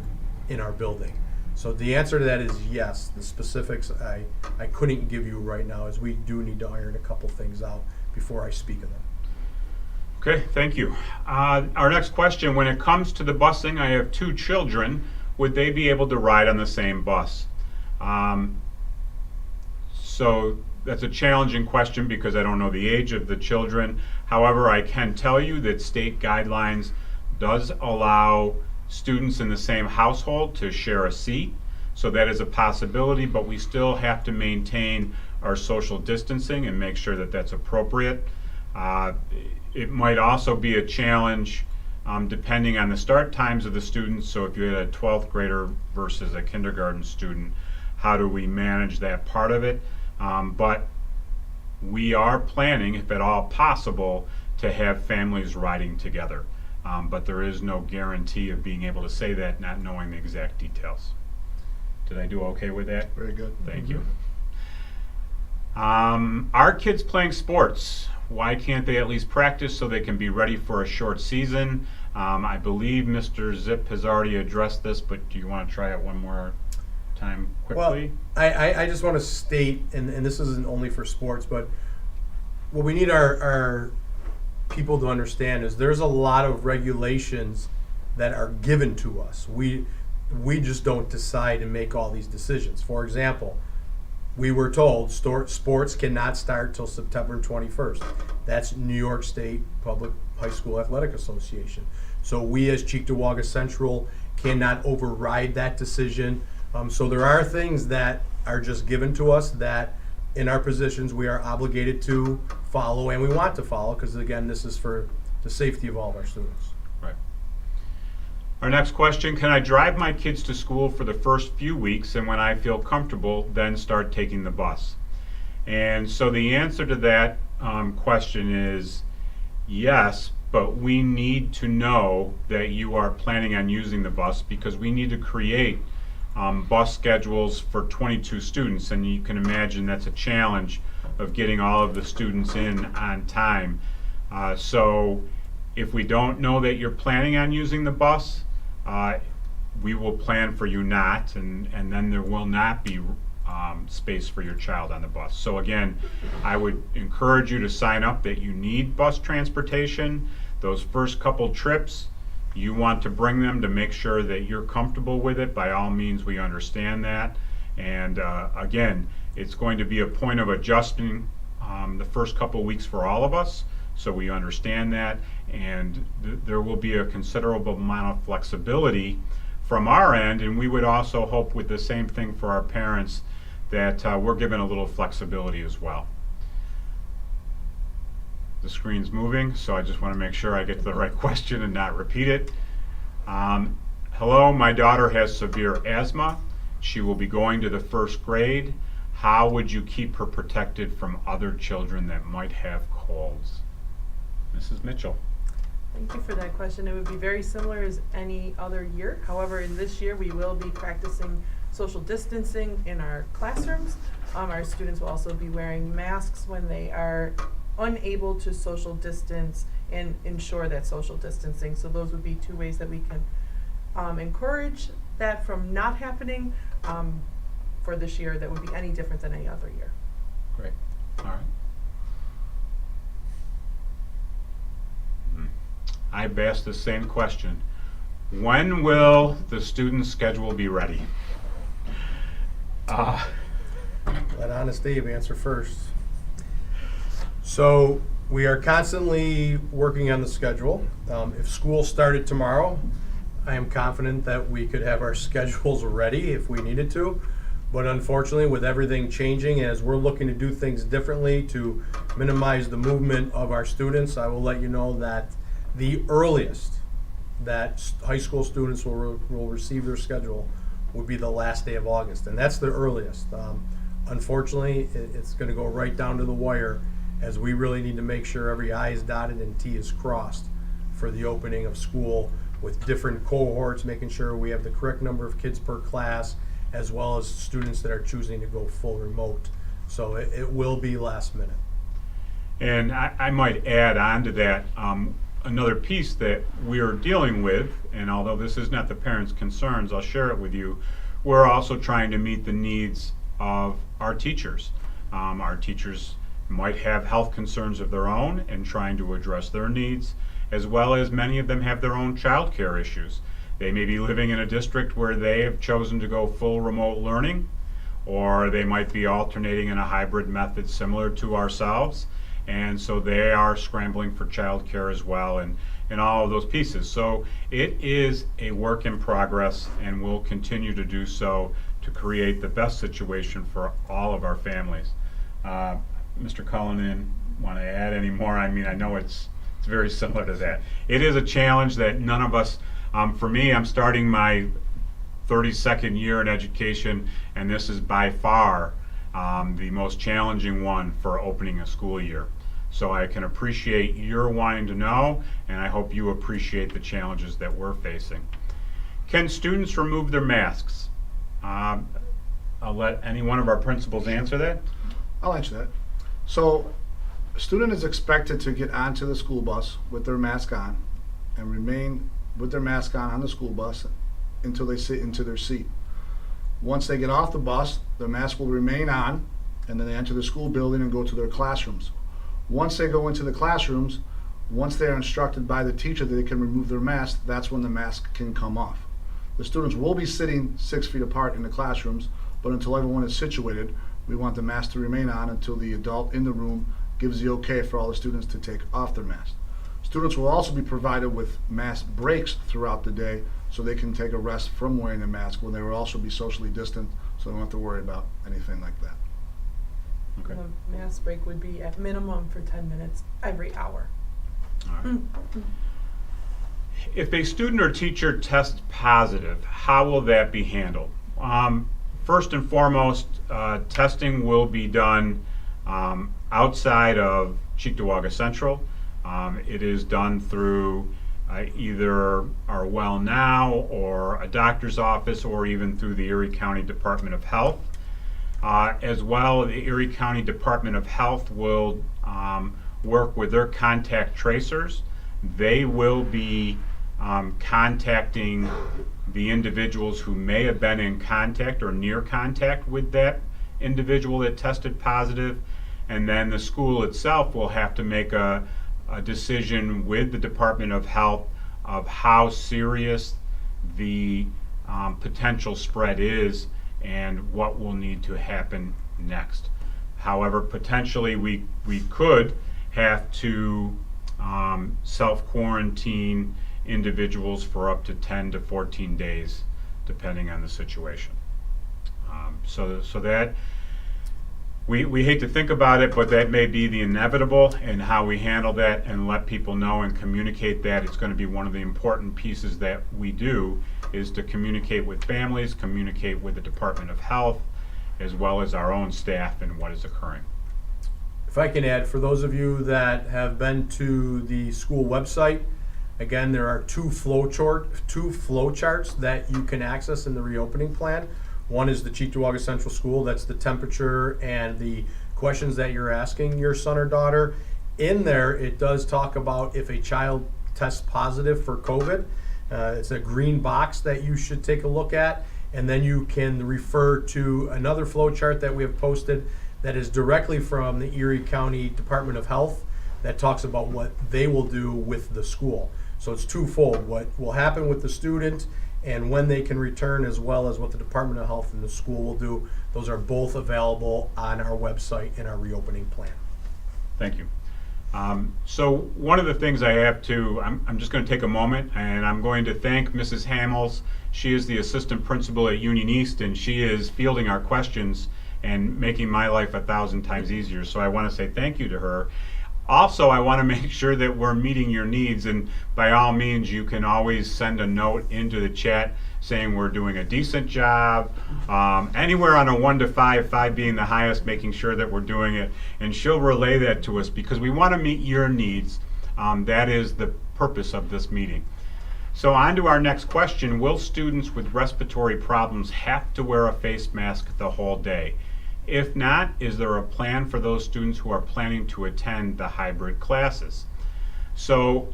in our building. So the answer to that is yes. The specifics I couldn't give you right now, as we do need to iron a couple things out before I speak of them. Okay, thank you. Our next question, when it comes to the busing, I have 2 children. Would they be able to ride on the same bus? So that's a challenging question because I don't know the age of the children. However, I can tell you that state guidelines does allow students in the same household to share a seat. So that is a possibility, but we still have to maintain our social distancing and make sure that that's appropriate. It might also be a challenge depending on the start times of the students. So if you had a 12th grader versus a kindergarten student, how do we manage that part of it? But we are planning, if at all possible, to have families riding together. But there is no guarantee of being able to say that, not knowing the exact details. Did I do okay with that? Very good. Thank you. Are kids playing sports? Why can't they at least practice so they can be ready for a short season? I believe Mr. Zip has already addressed this, but do you want to try it one more time quickly? Well, I just want to state, and this isn't only for sports, but what we need our people to understand is there's a lot of regulations that are given to us. We just don't decide and make all these decisions. For example, we were told sports cannot start till September 21st. That's New York State Public High School Athletic Association. So we as Cheektowaga Central cannot override that decision. So there are things that are just given to us that in our positions we are obligated to follow, and we want to follow, because again, this is for the safety of all of our students. Right. Our next question, can I drive my kids to school for the first few weeks and when I feel comfortable, then start taking the bus? And so the answer to that question is yes, but we need to know that you are planning on using the bus because we need to create bus schedules for 22 students, and you can imagine that's a challenge of getting all of the students in on time. So if we don't know that you're planning on using the bus, we will plan for you not, and then there will not be space for your child on the bus. So again, I would encourage you to sign up that you need bus transportation. Those first couple trips, you want to bring them to make sure that you're comfortable with it. By all means, we understand that. And again, it's going to be a point of adjusting the first couple weeks for all of us. So we understand that, and there will be a considerable amount of flexibility from our end, and we would also hope with the same thing for our parents that we're given a little flexibility as well. The screen's moving, so I just want to make sure I get to the right question and not repeat it. Hello, my daughter has severe asthma. She will be going to the first grade. How would you keep her protected from other children that might have colds? Mrs. Mitchell. Thank you for that question. It would be very similar as any other year. However, in this year, we will be practicing social distancing in our classrooms. Our students will also be wearing masks when they are unable to social distance and ensure that social distancing. So those would be 2 ways that we can encourage that from not happening for this year that would be any different than any other year. Great. All right. I've asked the same question. When will the student schedule be ready? Let Honest Dave answer first. So we are constantly working on the schedule. If school started tomorrow, I am confident that we could have our schedules ready if we needed to. But unfortunately, with everything changing, as we're looking to do things differently to minimize the movement of our students, I will let you know that the earliest that high school students will receive their schedule would be the last day of August, and that's the earliest. Unfortunately, it's going to go right down to the wire, as we really need to make sure every I is dotted and T is crossed for the opening of school, with different cohorts, making sure we have the correct number of kids per class, as well as students that are choosing to go full remote. So it will be last minute. And I might add on to that, another piece that we're dealing with, and although this is not the parents' concerns, I'll share it with you. We're also trying to meet the needs of our teachers. Our teachers might have health concerns of their own and trying to address their needs, as well as many of them have their own childcare issues. They may be living in a district where they have chosen to go full remote learning, or they might be alternating in a hybrid method similar to ourselves. And so they are scrambling for childcare as well, and all of those pieces. So it is a work in progress, and will continue to do so to create the best situation for all of our families. Mr. Cullinan, want to add any more? I mean, I know it's very similar to that. It is a challenge that none of us, for me, I'm starting my 32nd year in education, and this is by far the most challenging one for opening a school year. So I can appreciate your wanting to know, and I hope you appreciate the challenges that we're facing. Can students remove their masks? I'll let any one of our principals answer that. I'll answer that. So, a student is expected to get onto the school bus with their mask on and remain with their mask on the school bus until they sit into their seat. Once they get off the bus, their mask will remain on, and then they enter the school building and go to their classrooms. Once they go into the classrooms, once they are instructed by the teacher that they can remove their mask, that's when the mask can come off. The students will be sitting 6 feet apart in the classrooms, but until everyone is situated, we want the mask to remain on until the adult in the room gives the okay for all the students to take off their mask. Students will also be provided with mask breaks throughout the day, so they can take a rest from wearing the mask, when they will also be socially distant, so they don't have to worry about anything like that. Okay. The mask break would be at minimum for 10 minutes every hour. All right. If a student or teacher tests positive, how will that be handled? First and foremost, testing will be done outside of Cheektowaga Central. It is done through either our Well Now or a doctor's office, or even through the Erie County Department of Health. As well, the Erie County Department of Health will work with their contact tracers. They will be contacting the individuals who may have been in contact or near contact with that individual that tested positive, and then the school itself will have to make a decision with the Department of Health of how serious the potential spread is and what will need to happen next. However, potentially we could have to self-quarantine individuals for up to 10 to 14 days, depending on the situation. So that we hate to think about it, but that may be the inevitable, and how we handle that and let people know and communicate that. It's going to be one of the important pieces that we do, is to communicate with families, communicate with the Department of Health, as well as our own staff, and what is occurring. If I can add, for those of you that have been to the school website, again, there are two flow charts that you can access in the reopening plan. One is the Cheektowaga Central School, that's the temperature and the questions that you're asking your son or daughter. In there, it does talk about if a child tests positive for COVID. It's a green box that you should take a look at, and then you can refer to another flow chart that we have posted that is directly from the Erie County Department of Health, that talks about what they will do with the school. So it's twofold: what will happen with the student and when they can return, as well as what the Department of Health and the school will do. Those are both available on our website in our reopening plan. Thank you. So one of the things I have to, I'm just going to take a moment and I'm going to thank Mrs. Hamels. She is the assistant principal at Union East and she is fielding our questions and making my life 1,000 times easier. So I want to say thank you to her. Also, I want to make sure that we're meeting your needs, and by all means, you can always send a note into the chat saying we're doing a decent job, anywhere on a 1 to 5, 5 being the highest, making sure that we're doing it, and she'll relay that to us because we want to meet your needs. That is the purpose of this meeting. So on to our next question. Will students with respiratory problems have to wear a face mask the whole day? If not, is there a plan for those students who are planning to attend the hybrid classes? So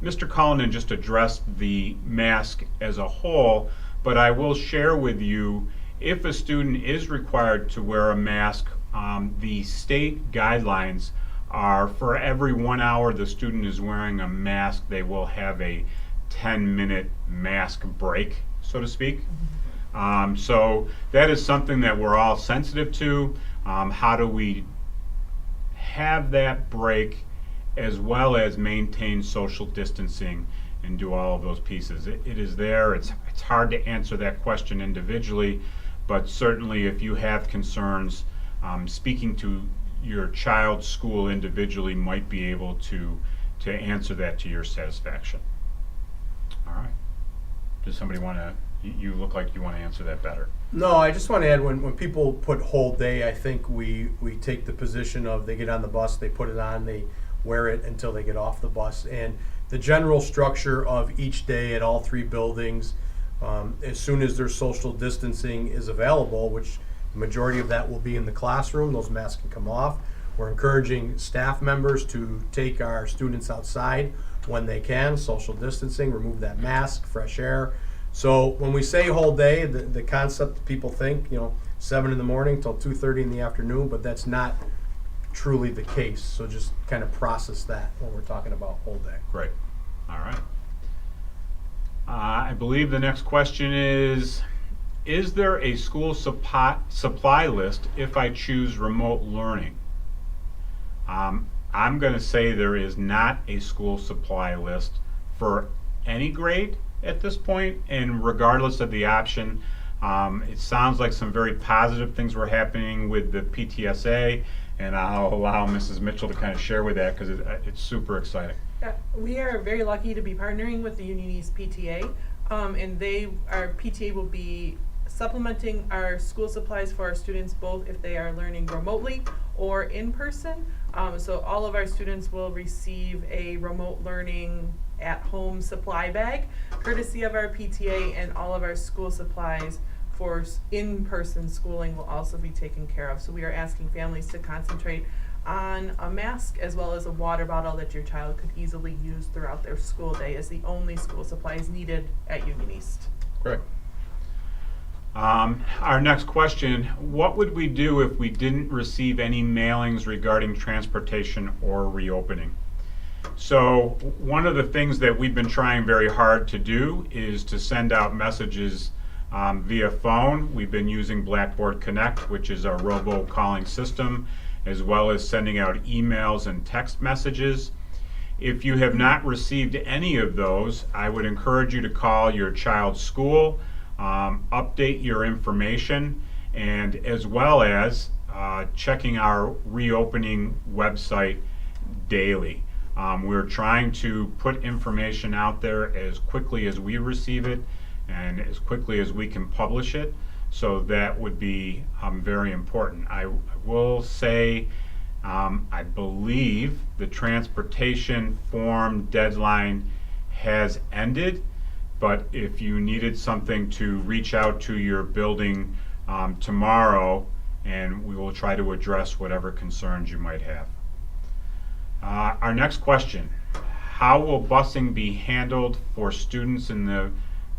Mr. Cullinan just addressed the mask as a whole, but I will share with you, if a student is required to wear a mask, the state guidelines are for every 1 hour the student is wearing a mask, they will have a 10-minute mask break, so to speak. So that is something that we're all sensitive to. How do we have that break as well as maintain social distancing and do all of those pieces? It is there. It's hard to answer that question individually, but certainly if you have concerns, speaking to your child's school individually might be able to answer that to your satisfaction. All right. Does somebody want to? You look like you want to answer that better. No, I just want to add, when people put whole day, I think we take the position of they get on the bus, they put it on, they wear it until they get off the bus. And the general structure of each day at all 3 buildings, as soon as their social distancing is available, which the majority of that will be in the classroom, those masks can come off. We're encouraging staff members to take our students outside when they can, social distancing, remove that mask, fresh air. So when we say whole day, the concept people think, 7 in the morning till 2:30 in the afternoon, but that's not truly the case. So just kind of process that when we're talking about whole day. Great. All right. I believe the next question is there a school supply list if I choose remote learning? I'm going to say there is not a school supply list for any grade at this point, and regardless of the option. It sounds like some very positive things were happening with the PTSA, and I'll allow Mrs. Mitchell to kind of share with that because it's super exciting. Yeah, we are very lucky to be partnering with the Union East PTA, and our PTA will be supplementing our school supplies for our students, both if they are learning remotely or in person. So all of our students will receive a remote learning at-home supply bag, courtesy of our PTA, and all of our school supplies for in-person schooling will also be taken care of. So we are asking families to concentrate on a mask as well as a water bottle that your child could easily use throughout their school day as the only school supplies needed at Union East. Great. Our next question, what would we do if we didn't receive any mailings regarding transportation or reopening? So one of the things that we've been trying very hard to do is to send out messages via phone. We've been using Blackboard Connect, which is our robo-calling system, as well as sending out emails and text messages. If you have not received any of those, I would encourage you to call your child's school, update your information, and as well as checking our reopening website daily. We're trying to put information out there as quickly as we receive it and as quickly as we can publish it. So that would be very important. I will say, I believe the transportation form deadline has ended, but if you needed something to reach out to your building tomorrow, and we will try to address whatever concerns you might have. Our next question, how will busing be handled for students in the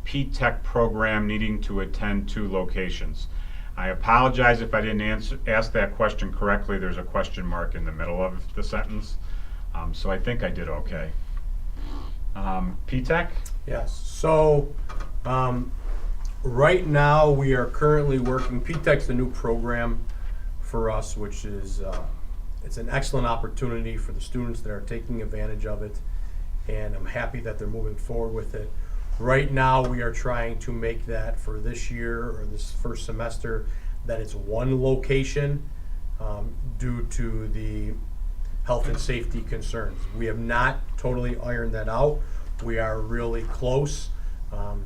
P-Tech program needing to attend 2 locations? I apologize if I didn't ask that question correctly. There's a question mark in the middle of the sentence. So I think I did okay. P-Tech? Yes. So right now we are currently working. P-Tech's the new program for us, which is it's an excellent opportunity for the students that are taking advantage of it, and I'm happy that they're moving forward with it. Right now, we are trying to make that for this year or this first semester, that it's one location due to the health and safety concerns. We have not totally ironed that out. We are really close.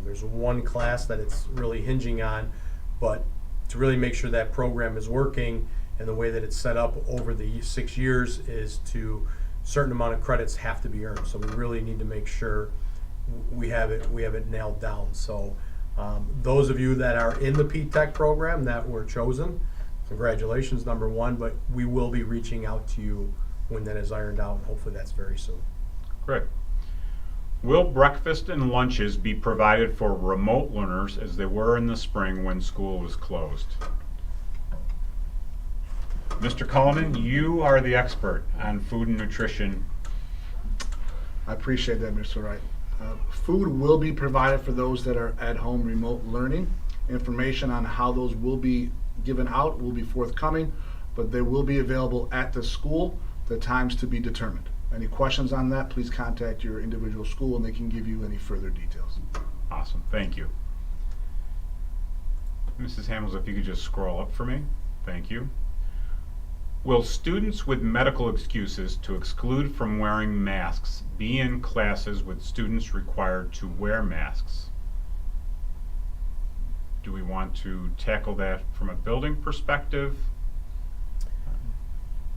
There's one class that it's really hinging on, but to really make sure that program is working, and the way that it's set up over the 6 years is to certain amount of credits have to be earned. So we really need to make sure we have it nailed down. So those of you that are in the P-TECH program that were chosen, congratulations, number one, but we will be reaching out to you when that is ironed out, and hopefully that's very soon. Great. Will breakfast and lunches be provided for remote learners as they were in the spring when school was closed? Mr. Cullinan, you are the expert on food and nutrition. I appreciate that, Mr. Wright. Food will be provided for those that are at home remote learning. Information on how those will be given out will be forthcoming, but they will be available at the school, the times to be determined. Any questions on that, please contact your individual school and they can give you any further details. Awesome, thank you. Mrs. Hamels, if you could just scroll up for me. Thank you. Will students with medical excuses to exclude from wearing masks be in classes with students required to wear masks? Do we want to tackle that from a building perspective?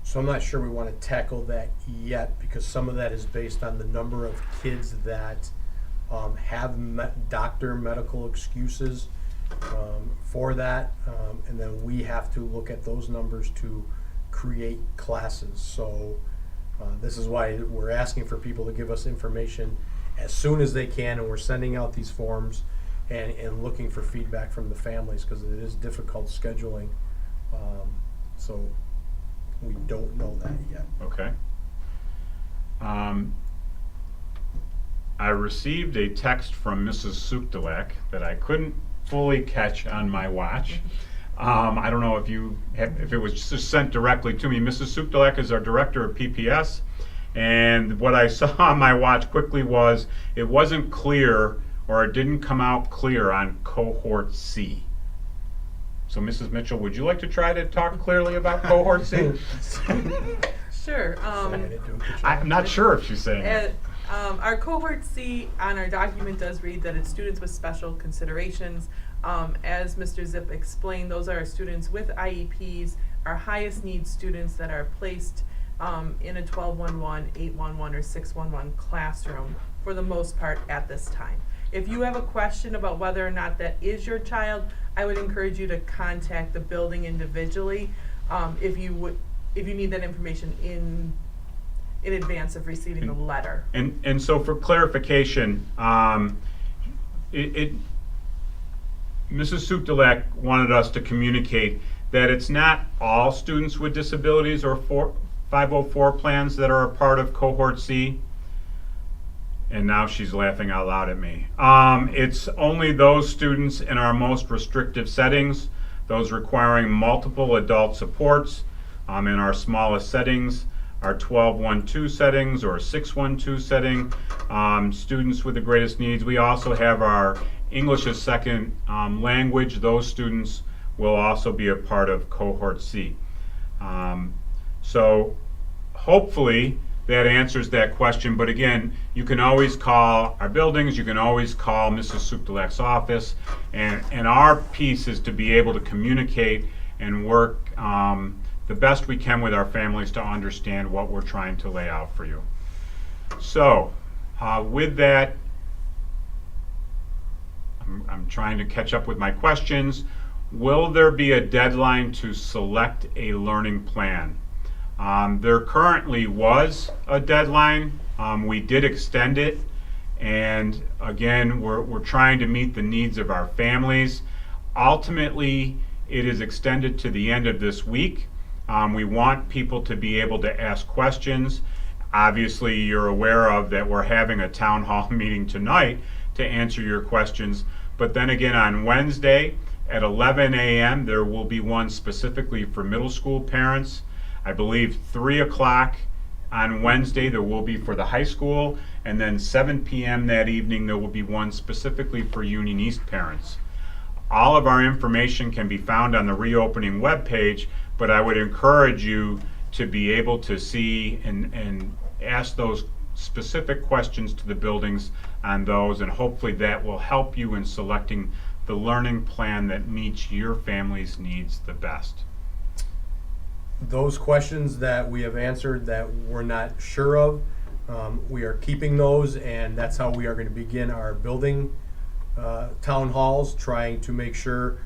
So I'm not sure we want to tackle that yet, because some of that is based on the number of kids that have doctor medical excuses for that, and then we have to look at those numbers to create classes. So this is why we're asking for people to give us information as soon as they can, and we're sending out these forms and looking for feedback from the families, because it is difficult scheduling. So we don't know that yet. Okay. I received a text from Mrs. Cheektowaga that I couldn't fully catch on my watch. I don't know if it was just sent directly to me. Mrs. Cheektowaga is our director of PPS, and what I saw on my watch quickly was it wasn't clear, or it didn't come out clear on cohort C. So Mrs. Mitchell, would you like to try to talk clearly about cohort C? Sure. I'm not sure if she's saying it. Our cohort C on our document does read that it's students with special considerations. As Mr. Zip explained, those are students with IEPs, our highest need students that are placed in a 1211, 811, or 611 classroom for the most part at this time. If you have a question about whether or not that is your child, I would encourage you to contact the building individually if you need that information in advance of receiving the letter. And so for clarification, Mrs. Cheektowaga wanted us to communicate that it's not all students with disabilities or 504 plans that are a part of cohort C. And now she's laughing out loud at me. It's only those students in our most restrictive settings, those requiring multiple adult supports in our smallest settings, our 1212 settings or 612 setting, students with the greatest needs. We also have our English as second language. Those students will also be a part of cohort C. So hopefully that answers that question, but again, you can always call our buildings, you can always call Mrs. Cheektowaga's office, and our piece is to be able to communicate and work the best we can with our families to understand what we're trying to lay out for you. So, with that, I'm trying to catch up with my questions. Will there be a deadline to select a learning plan? There currently was a deadline. We did extend it, and again, we're trying to meet the needs of our families. Ultimately, it is extended to the end of this week. We want people to be able to ask questions. Obviously, you're aware of that we're having a town hall meeting tonight to answer your questions, but then again on Wednesday at 11 a.m. there will be one specifically for middle school parents. I believe 3 o'clock on Wednesday there will be for the high school, and then 7 p.m. that evening there will be one specifically for Union East parents. All of our information can be found on the reopening webpage, but I would encourage you to be able to see and ask those specific questions to the buildings on those, and hopefully that will help you in selecting the learning plan that meets your family's needs the best. Those questions that we have answered that we're not sure of, we are keeping those, and that's how we are going to begin our building town halls, trying to make sure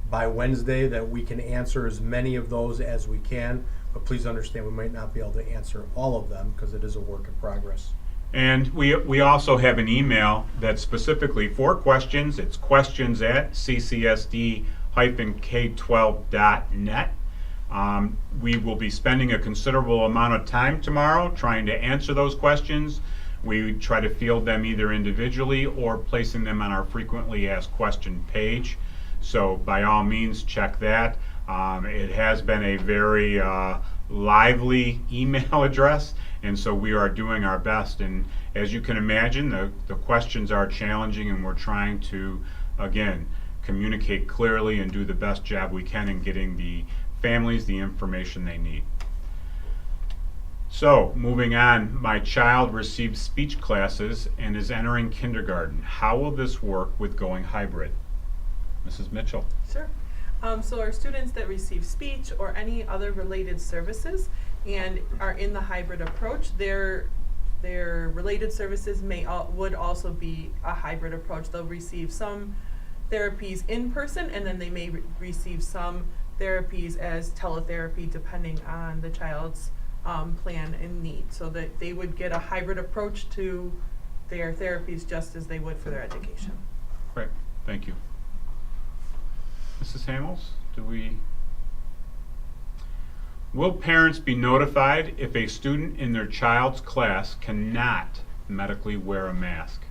by Wednesday that we can answer as many of those as we can. But please understand, we might not be able to answer all of them because it is a work in progress. And we also have an email that's specifically for questions. It's questions@ccsd-k12.net. We will be spending a considerable amount of time tomorrow trying to answer those questions. We try to field them either individually or placing them on our frequently asked question page. So by all means, check that. It has been a very lively email address, and so we are doing our best. And as you can imagine, the questions are challenging, and we're trying to, again, communicate clearly and do the best job we can in getting the families the information they need. So, moving on, my child receives speech classes and is entering kindergarten. How will this work with going hybrid? Mrs. Mitchell. Sure. So our students that receive speech or any other related services and are in the hybrid approach, their related services would also be a hybrid approach. They'll receive some therapies in person, and then they may receive some therapies as teletherapy depending on the child's plan and need, so that they would get a hybrid approach to their therapies just as they would for their education. Great, thank you. Mrs. Hamels, will parents be notified if a student in their child's class cannot medically wear a mask?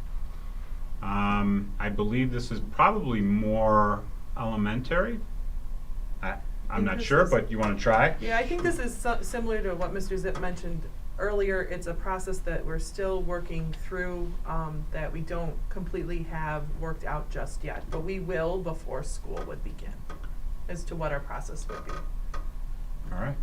I believe this is probably more elementary. I'm not sure, but you want to try? Yeah, I think this is similar to what Mr. Zip mentioned earlier. It's a process that we're still working through, that we don't completely have worked out just yet, but we will before school would begin as to what our process would be. All right.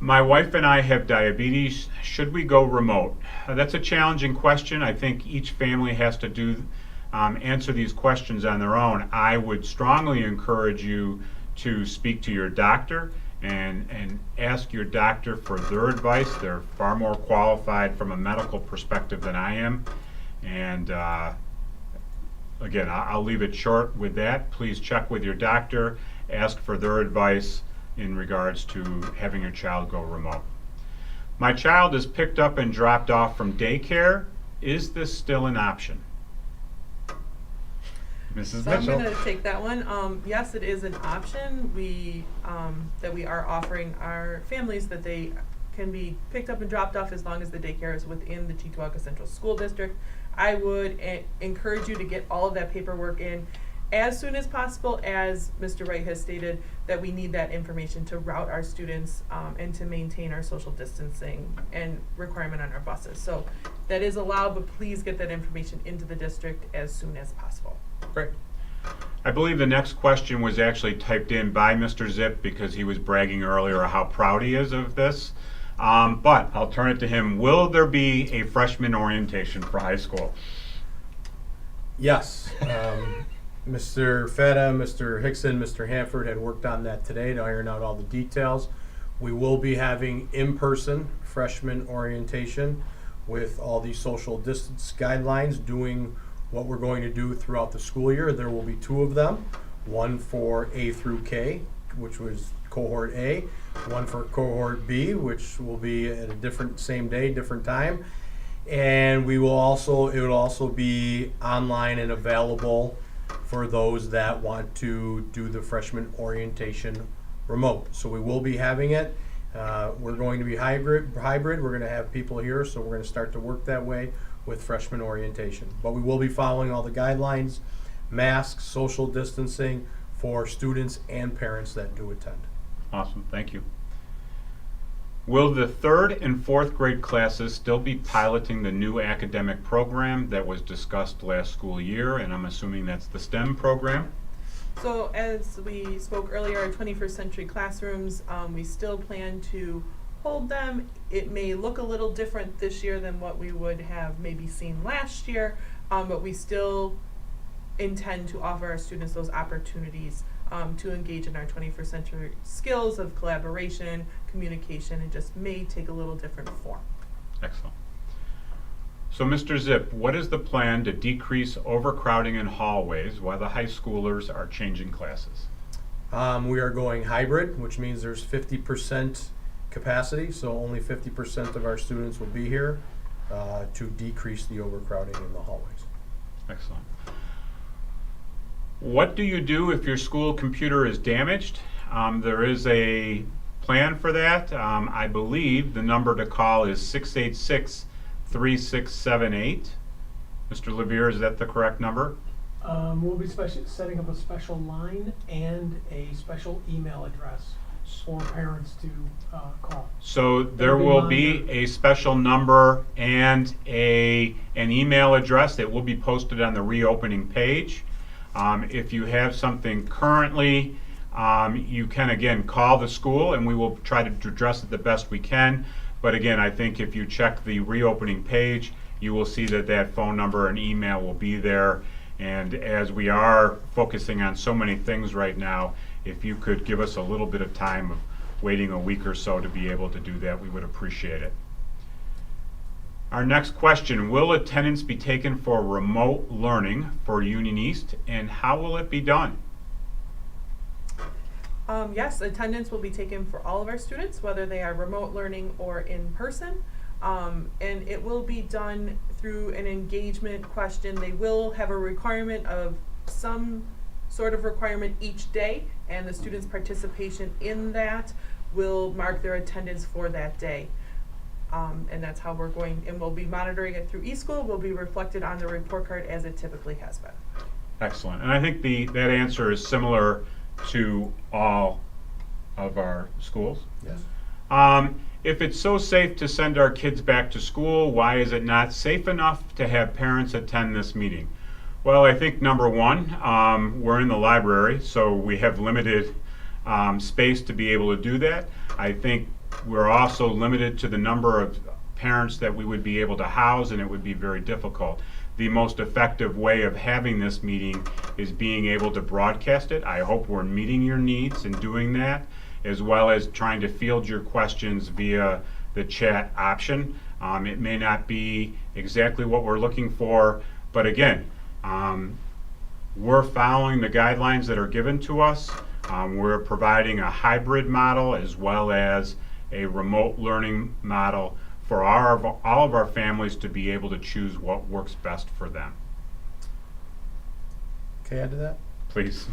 My wife and I have diabetes. Should we go remote? That's a challenging question. I think each family has to answer these questions on their own. I would strongly encourage you to speak to your doctor and ask your doctor for their advice. They're far more qualified from a medical perspective than I am. And again, I'll leave it short with that. Please check with your doctor, ask for their advice in regards to having your child go remote. My child is picked up and dropped off from daycare. Is this still an option? Mrs. So Mitchell. I'm going to take that one. Yes, it is an option. That we are offering our families that they can be picked up and dropped off as long as the daycare is within the Cheektowaga Central School District. I would encourage you to get all of that paperwork in as soon as possible. As Mr. Wright has stated, that we need that information to route our students and to maintain our social distancing and requirement on our buses. So that is allowed, but please get that information into the district as soon as possible. Great. I believe the next question was actually typed in by Mr. Zip because he was bragging earlier how proud he is of this. But I'll turn it to him. Will there be a freshman orientation for high school? Yes. Mr. Feta, Mr. Hickson, Mr. Hanford had worked on that today to iron out all the details. We will be having in-person freshman orientation with all the social distance guidelines, doing what we're going to do throughout the school year. There will be 2 of them, one for A through K, which was cohort A, one for cohort B, which will be at a different, same day, different time. And it will also be online and available for those that want to do the freshman orientation remote. So we will be having it. We're going to be hybrid. We're going to have people here, so we're going to start to work that way with freshman orientation. But we will be following all the guidelines, masks, social distancing for students and parents that do attend. Awesome, thank you. Will the third and fourth grade classes still be piloting the new academic program that was discussed last school year? And I'm assuming that's the STEM program? So as we spoke earlier, our 21st century classrooms, we still plan to hold them. It may look a little different this year than what we would have maybe seen last year, but we still intend to offer our students those opportunities to engage in our 21st century skills of collaboration, communication, and just may take a little different form. Excellent. So Mr. Zip, what is the plan to decrease overcrowding in hallways while the high schoolers are changing classes? We are going hybrid, which means there's 50% capacity, so only 50% of our students will be here to decrease the overcrowding in the hallways. Excellent. What do you do if your school computer is damaged? There is a plan for that. I believe the number to call is 686-3678. Mr. Levere, is that the correct number? We'll be setting up a special line and a special email address for parents to call. So there It'll be will be monitored. a special number and an email address that will be posted on the reopening page. If you have something currently, you can again call the school and we will try to address it the best we can. But again, I think if you check the reopening page, you will see that that phone number and email will be there. And as we are focusing on so many things right now, if you could give us a little bit of time of waiting a week or so to be able to do that, we would appreciate it. Our next question, will attendance be taken for remote learning for Union East, and how will it be done? Yes, attendance will be taken for all of our students, whether they are remote learning or in person. And it will be done through an engagement question. They will have a requirement of some sort of requirement each day, and the students' participation in that will mark their attendance for that day. And that's how we're going, and we'll be monitoring it through eSchool, will be reflected on the report card as it typically has been. Excellent. And I think that answer is similar to all of our schools. Yes. If it's so safe to send our kids back to school, why is it not safe enough to have parents attend this meeting? Well, I think number one, we're in the library, so we have limited space to be able to do that. I think we're also limited to the number of parents that we would be able to house, and it would be very difficult. The most effective way of having this meeting is being able to broadcast it. I hope we're meeting your needs in doing that, as well as trying to field your questions via the chat option. It may not be exactly what we're looking for, but again, we're following the guidelines that are given to us. We're providing a hybrid model as well as a remote learning model for all of our families to be able to choose what works best for them. Can I add to that? Please.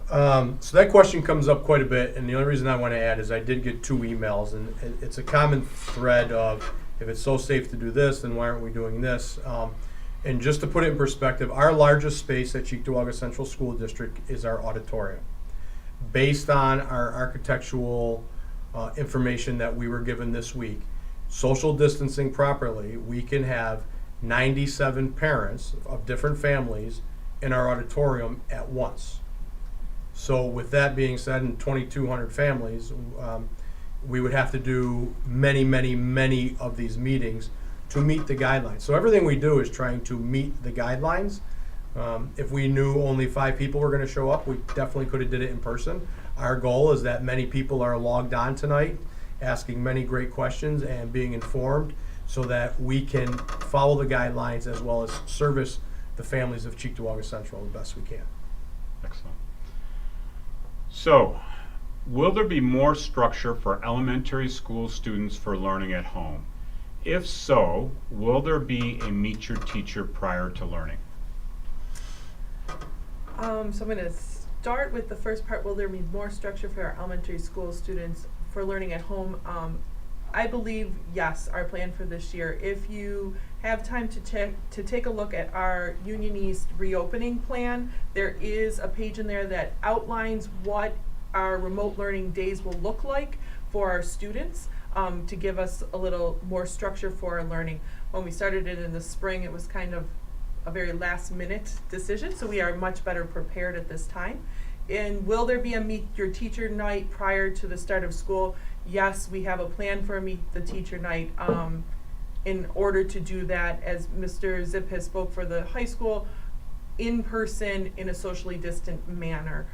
So that question comes up quite a bit, and the only reason I want to add is I did get 2 emails, and it's a common thread of, if it's so safe to do this, then why aren't we doing this? And just to put it in perspective, our largest space at Cheektowaga Central School District is our auditorium. Based on our architectural information that we were given this week, social distancing properly, we can have 97 parents of different families in our auditorium at once. So with that being said, in 2,200 families, we would have to do many of these meetings to meet the guidelines. So everything we do is trying to meet the guidelines. If we knew only 5 people were going to show up, we definitely could have did it in person. Our goal is that many people are logged on tonight, asking many great questions and being informed so that we can follow the guidelines as well as service the families of Cheektowaga Central the best we can. Excellent. So, will there be more structure for elementary school students for learning at home? If so, will there be a meet your teacher prior to learning? So I'm going to start with the first part. Will there be more structure for our elementary school students for learning at home? I believe yes, our plan for this year. If you have time to take a look at our Union East reopening plan, there is a page in there that outlines what our remote learning days will look like for our students, to give us a little more structure for our learning. When we started it in the spring, it was kind of a very last minute decision, so we are much better prepared at this time. And will there be a Meet Your Teacher night prior to the start of school? Yes, we have a plan for a Meet the Teacher night. In order to do that, as Mr. Zip has spoke for the high school, in person in a socially distant manner,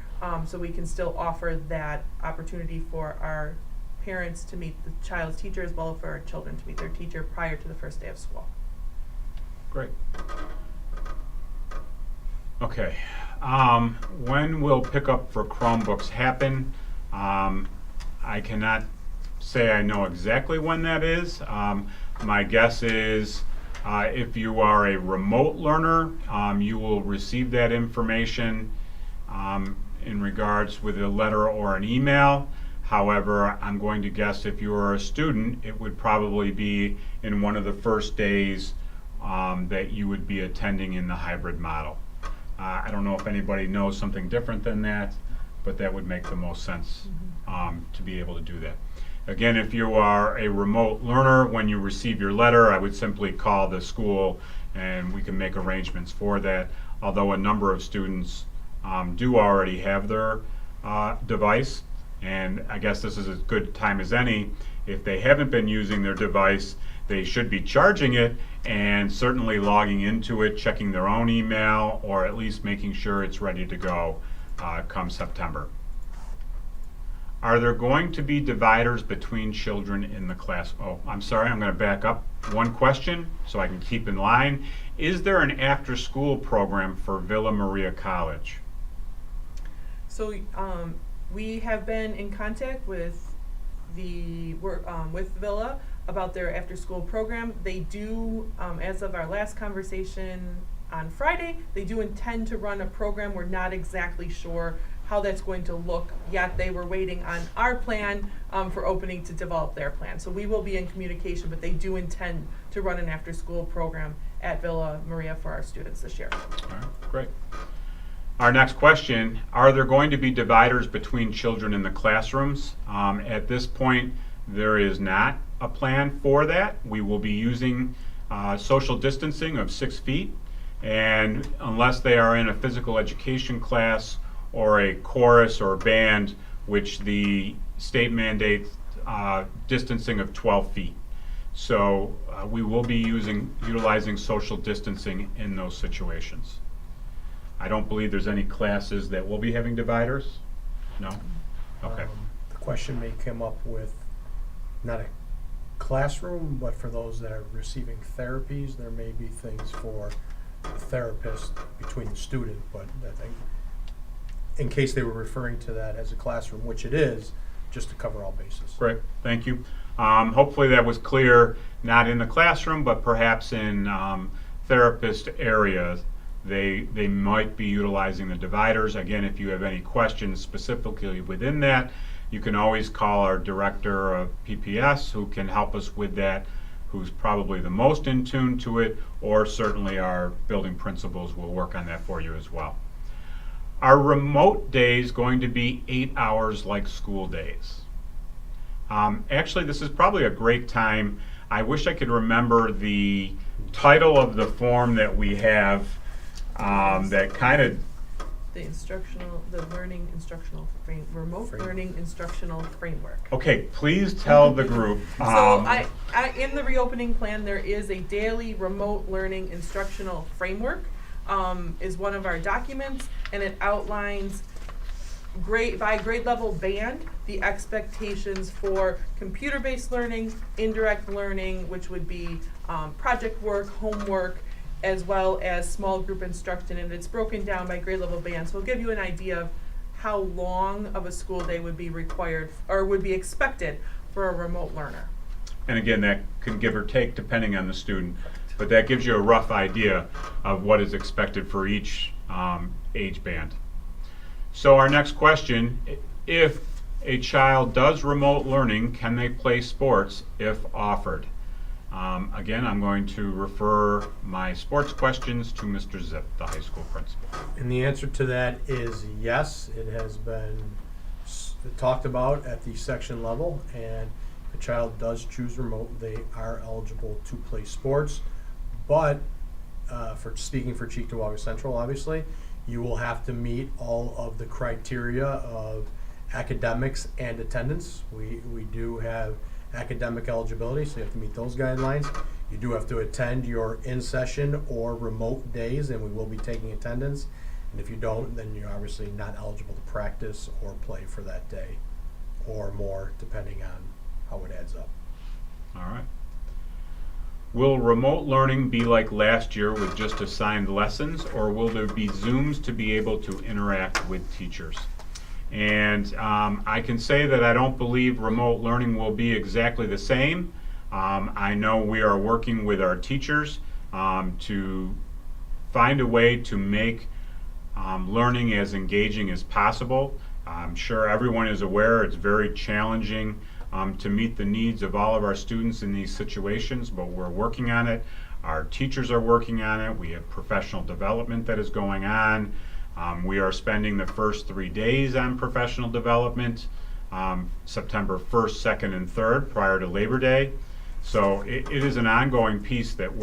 so we can still offer that opportunity for our parents to meet the child's teacher as well as for our children to meet their teacher prior to the first day of school. Great. Okay. When will pickup for Chromebooks happen? I cannot say I know exactly when that is. My guess is if you are a remote learner, you will receive that information in regards with a letter or an email. However, I'm going to guess if you are a student, it would probably be in one of the first days that you would be attending in the hybrid model. I don't know if anybody knows something different than that, but that would make the most sense to be able to do that. Again, if you are a remote learner, when you receive your letter, I would simply call the school and we can make arrangements for that. Although a number of students do already have their device, and I guess this is as good time as any. If they haven't been using their device, they should be charging it and certainly logging into it, checking their own email, or at least making sure it's ready to go come September. Are there going to be dividers between children in the class? Oh, I'm sorry, I'm going to back up one question so I can keep in line. Is there an after-school program for Villa Maria College? So we have been in contact with the with Villa about their after-school program. They do, as of our last conversation on Friday, they do intend to run a program. We're not exactly sure how that's going to look yet. They were waiting on our plan for opening to develop their plan. So we will be in communication, but they do intend to run an after-school program at Villa Maria for our students this year. All right, great. Our next question, are there going to be dividers between children in the classrooms? At this point, there is not a plan for that. We will be using social distancing of 6 feet, and unless they are in a physical education class or a chorus or band, which the state mandates distancing of 12 feet. So we will be utilizing social distancing in those situations. I don't believe there's any classes that will be having dividers. No? Okay. The question may come up with not a classroom, but for those that are receiving therapies, there may be things for the therapist between the student, but I think in case they were referring to that as a classroom, which it is, just to cover all bases. Great, thank you. Hopefully that was clear, not in the classroom, but perhaps in therapist areas. They might be utilizing the dividers. Again, if you have any questions specifically within that, you can always call our director of PPS who can help us with that, who's probably the most in tune to it, or certainly our building principals will work on that for you as well. Are remote days going to be 8 hours like school days? Actually, this is probably a great time. I wish I could remember the title of the form that we have that kind of Remote learning instructional framework. Okay, please tell the group. So in the reopening plan, there is a daily remote learning instructional framework, is one of our documents, and it outlines by grade level band the expectations for computer-based learning, indirect learning, which would be project work, homework, as well as small group instruction, and it's broken down by grade level band. So it'll give you an idea of how long of a school day would be required or would be expected for a remote learner. And again, that can give or take depending on the student, but that gives you a rough idea of what is expected for each age band. So our next question, if a child does remote learning, can they play sports if offered? Again, I'm going to refer my sports questions to Mr. Zip, the high school principal. And the answer to that is yes. It has been talked about at the section level, and if a child does choose remote, they are eligible to play sports. But for speaking for Cheektowaga Central, obviously, you will have to meet all of the criteria of academics and attendance. We do have academic eligibility, so you have to meet those guidelines. You do have to attend your in-session or remote days, and we will be taking attendance. And if you don't, then you're obviously not eligible to practice or play for that day, or more, depending on how it adds up. All right. Will remote learning be like last year with just assigned lessons, or will there be Zooms to be able to interact with teachers? And I can say that I don't believe remote learning will be exactly the same. I know we are working with our teachers to find a way to make learning as engaging as possible. I'm sure everyone is aware it's very challenging to meet the needs of all of our students in these situations, but we're working on it. Our teachers are working on it. We have professional development that is going on. We are spending the first 3 days on professional development, September 1st, 2nd, and 3rd, prior to Labor Day. So it is an ongoing piece that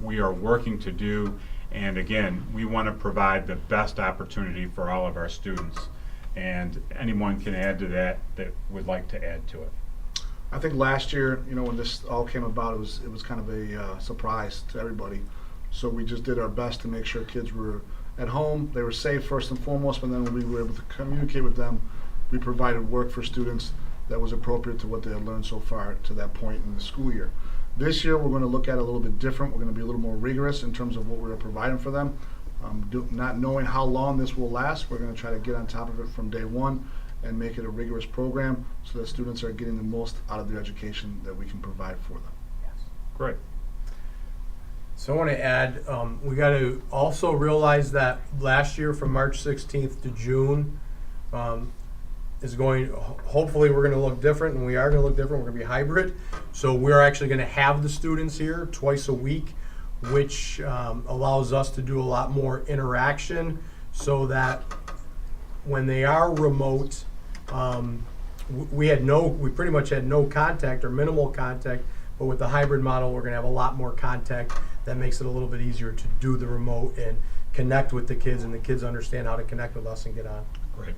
we are working to do. And again, we want to provide the best opportunity for all of our students. And anyone can add to that would like to add to it. I think last year, when this all came about, it was kind of a surprise to everybody. So we just did our best to make sure kids were at home, they were safe first and foremost, but then when we were able to communicate with them, we provided work for students that was appropriate to what they had learned so far to that point in the school year. This year we're going to look at it a little bit different. We're going to be a little more rigorous in terms of what we're providing for them. Not knowing how long this will last, we're going to try to get on top of it from day one and make it a rigorous program so that students are getting the most out of their education that we can provide for them. Great. So I want to add, we got to also realize that last year from March 16th to June is going, hopefully we're going to look different, and we are going to look different. We're going to be hybrid. So we're actually going to have the students here twice a week, which allows us to do a lot more interaction so that when they are remote, we pretty much had no contact or minimal contact, but with the hybrid model, we're going to have a lot more contact. That makes it a little bit easier to do the remote and connect with the kids, and the kids understand how to connect with us and get on. Great.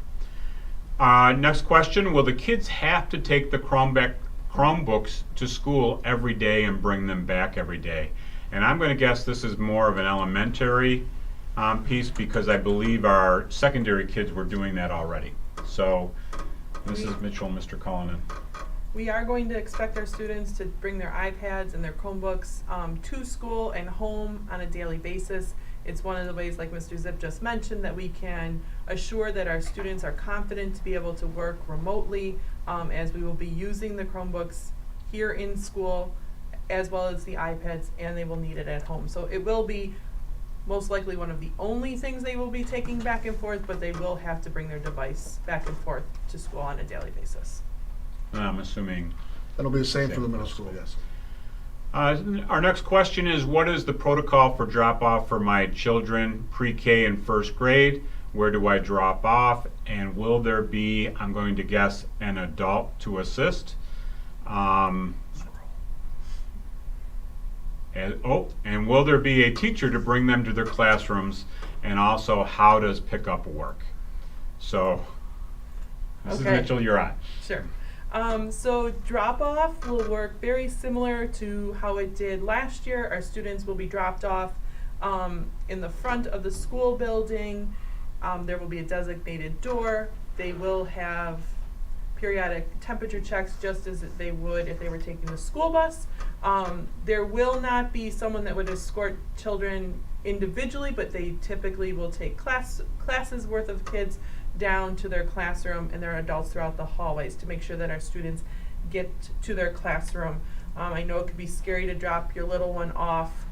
Next question, will the kids have to take the Chromebooks to school every day and bring them back every day? And I'm going to guess this is more of an elementary piece, because I believe our secondary kids were doing that already. So, Mrs. Mitchell, Mr. Cullinan. We are going to expect our students to bring their iPads and their Chromebooks to school and home on a daily basis. It's one of the ways, like Mr. Zip just mentioned, that we can assure that our students are confident to be able to work remotely, as we will be using the Chromebooks here in school as well as the iPads, and they will need it at home. So it will be most likely one of the only things they will be taking back and forth, but they will have to bring their device back and forth to school on a daily basis. I'm assuming. That'll be the same for the middle school, yes. Our next question is, what is the protocol for drop-off for my children pre-K and first grade? Where do I drop off? And will there be, I'm going to guess, an adult to assist? And will there be a teacher to bring them to their classrooms? And also, how does pickup work? So, Mrs. Okay. Mitchell, you're on. Sure. So drop-off will work very similar to how it did last year. Our students will be dropped off in the front of the school building. There will be a designated door. They will have periodic temperature checks just as they would if they were taking the school bus. There will not be someone that would escort children individually, but they typically will take classes worth of kids down to their classroom, and there are adults throughout the hallways to make sure that our students get to their classroom. I know it could be scary to drop your little one off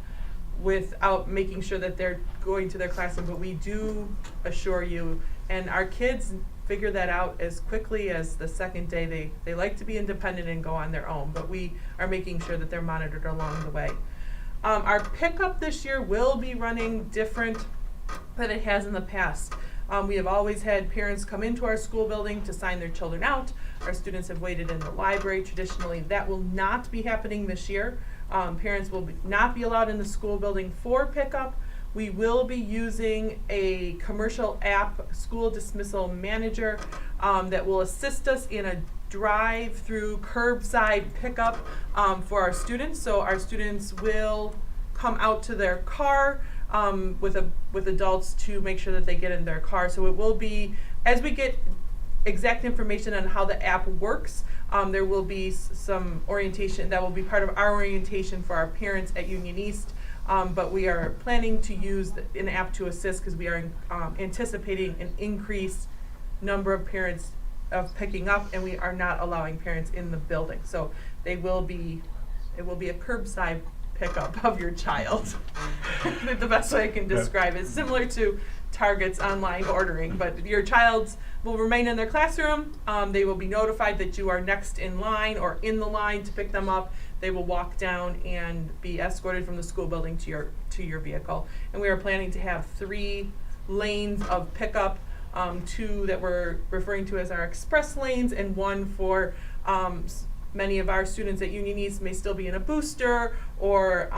without making sure that they're going to their classroom, but we do assure you, and our kids figure that out as quickly as the second day. They like to be independent and go on their own, but we are making sure that they're monitored along the way. Our pickup this year will be running different than it has in the past. We have always had parents come into our school building to sign their children out. Our students have waited in the library traditionally. That will not be happening this year. Parents will not be allowed in the school building for pickup. We will be using a commercial app, School Dismissal Manager, that will assist us in a drive-through curbside pickup for our students. So our students will come out to their car with adults to make sure that they get in their car. So it will be, as we get exact information on how the app works, there will be some orientation that will be part of our orientation for our parents at Union East. But we are planning to use an app to assist because we are anticipating an increased number of parents of picking up, and we are not allowing parents in the building. So it will be a curbside pickup of your child. The best way I can describe it. It's similar to Target's online ordering, but your child will remain in their classroom. They will be notified that you are next in line or in the line to pick them up. They will walk down and be escorted from the school building to your vehicle. And we are planning to have 3 lanes of pickup, 2 that we're referring to as our express lanes, and 1 for many of our students at Union East may still be in a booster or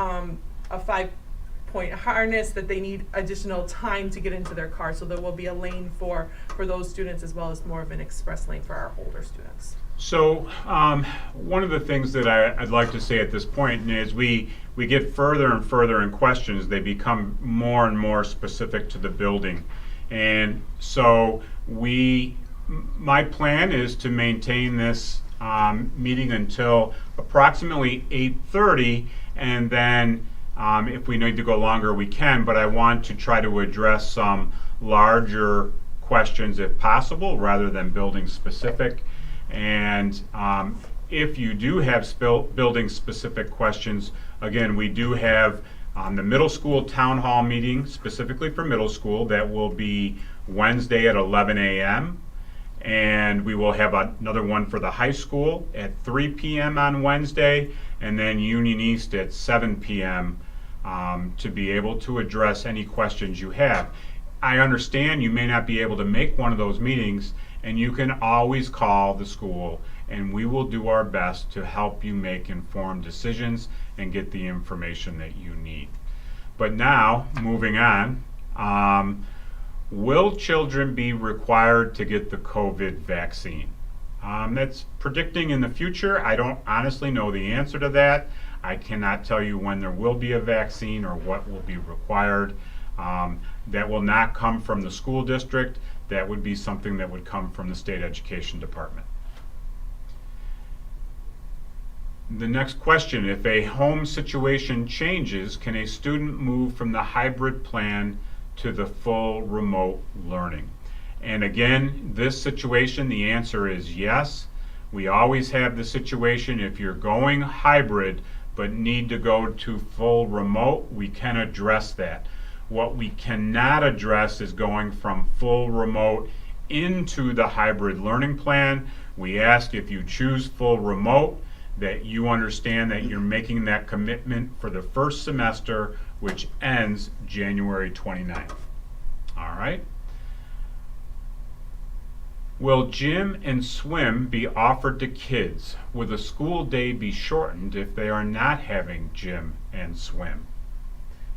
a 5-point harness that they need additional time to get into their car. So there will be a lane for those students as well as more of an express lane for our older students. So one of the things that I'd like to say at this point is we get further and further in questions, they become more and more specific to the building. And so my plan is to maintain this meeting until approximately 8:30, and then if we need to go longer, we can, but I want to try to address some larger questions if possible, rather than building specific. And if you do have building specific questions, again, we do have the middle school town hall meeting specifically for middle school. That will be Wednesday at 11 a.m. And we will have another one for the high school at 3 p.m. on Wednesday, and then Union East at 7 p.m. To be able to address any questions you have. I understand you may not be able to make one of those meetings, and you can always call the school, and we will do our best to help you make informed decisions and get the information that you need. But now, moving on, will children be required to get the COVID vaccine? That's predicting in the future. I don't honestly know the answer to that. I cannot tell you when there will be a vaccine or what will be required. That will not come from the school district. That would be something that would come from the state education department. The next question, if a home situation changes, can a student move from the hybrid plan to the full remote learning? And again, this situation, the answer is yes. We always have the situation if you're going hybrid but need to go to full remote, we can address that. What we cannot address is going from full remote into the hybrid learning plan. We ask if you choose full remote that you understand that you're making that commitment for the first semester, which ends January 29th. All right. Will gym and swim be offered to kids? Will the school day be shortened if they are not having gym and swim?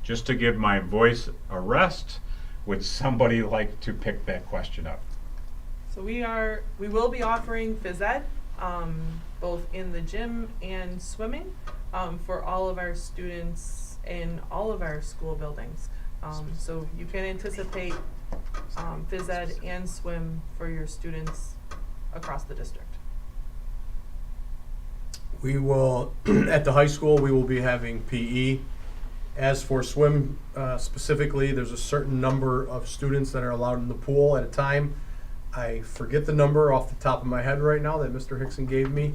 Just to give my voice a rest, would somebody like to pick that question up? So we will be offering phys ed, both in the gym and swimming, for all of our students in all of our school buildings. So you can anticipate phys ed and swim for your students across the district. We will, at the high school, we will be having PE. As for swim specifically, there's a certain number of students that are allowed in the pool at a time. I forget the number off the top of my head right now that Mr. Hickson gave me.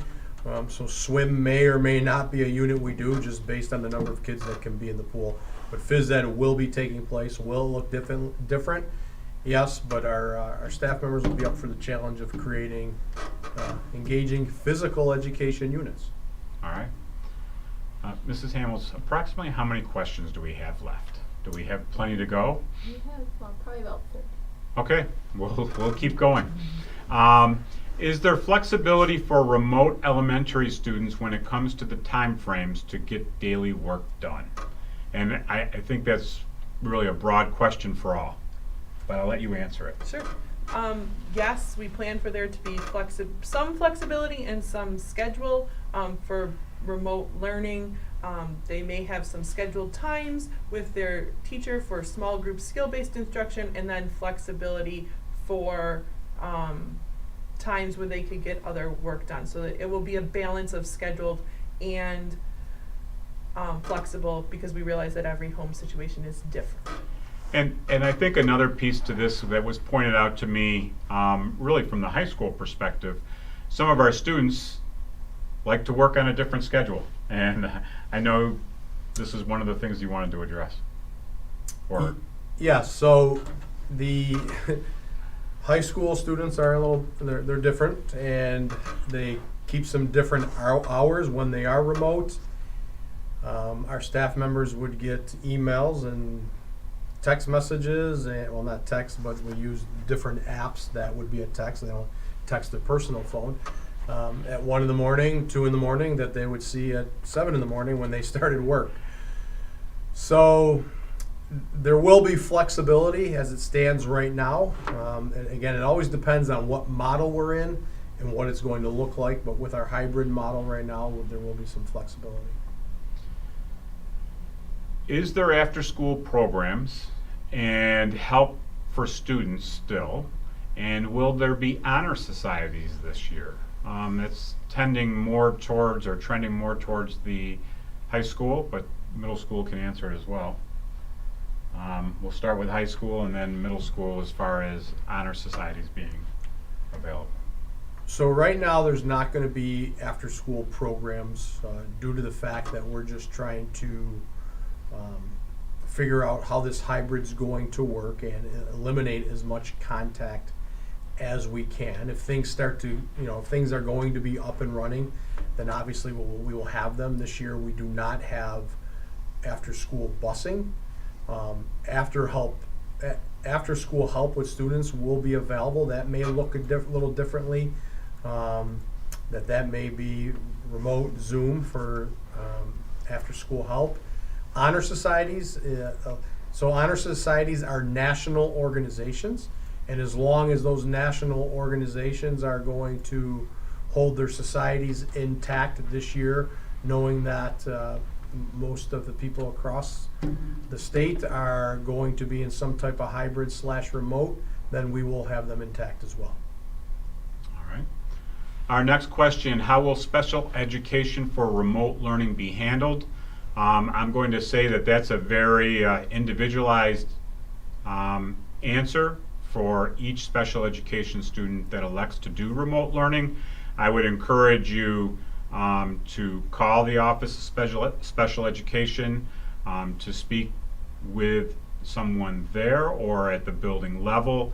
So swim may or may not be a unit we do just based on the number of kids that can be in the pool. But phys ed will be taking place, will look different. Yes, but our staff members will be up for the challenge of creating engaging physical education units. All right. Mrs. Hamels, approximately how many questions do we have left? Do we have plenty to go? We have probably about 30. Okay, we'll keep going. Is there flexibility for remote elementary students when it comes to the timeframes to get daily work done? And I think that's really a broad question for all, but I'll let you answer it. Sure. Yes, we plan for there to be some flexibility and some schedule for remote learning. They may have some scheduled times with their teacher for small group skill-based instruction, and then flexibility for times where they could get other work done. So that it will be a balance of scheduled and flexible, because we realize that every home situation is different. And I think another piece to this that was pointed out to me, really from the high school perspective, some of our students like to work on a different schedule. And I know this is one of the things you wanted to address. Or Yes, so the high school students are they're different, and they keep some different hours when they are remote. Our staff members would get emails and text messages, and well, not text, but we use different apps that would be a text. They don't text their personal phone. At 1 in the morning, 2 in the morning, that they would see at 7 in the morning when they started work. So there will be flexibility as it stands right now. And again, it always depends on what model we're in and what it's going to look like. But with our hybrid model right now, there will be some flexibility. is there after-school programs and help for students still? And will there be honor societies this year? It's tending more towards, or trending more towards the high school, but middle school can answer it as well. We'll start with high school and then middle school as far as honor societies being available. So right now, there's not going to be after-school programs due to the fact that we're just trying to figure out how this hybrid's going to work and eliminate as much contact as we can. If things start to, if things are going to be up and running, then obviously we will have them. This year, we do not have after-school busing. After-school help with students will be available. That may look a little differently. That may be remote Zoom for after-school help. Honor societies. So honor societies are national organizations, and as long as those national organizations are going to hold their societies intact this year, knowing that most of the people across the state are going to be in some type of hybrid/remote, then we will have them intact as well. All right. Our next question, how will special education for remote learning be handled? I'm going to say that that's a very individualized answer for each special education student that elects to do remote learning. I would encourage you to call the Office of Special Education to speak with someone there or at the building level,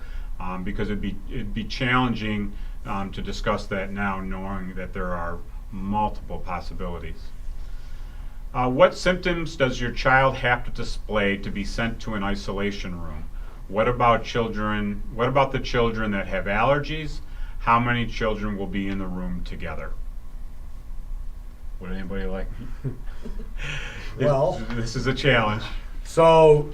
because it'd be challenging to discuss that now, knowing that there are multiple possibilities. What symptoms does your child have to display to be sent to an isolation room? What about the children that have allergies? How many children will be in the room together? Would anybody like? Well, this is a challenge. So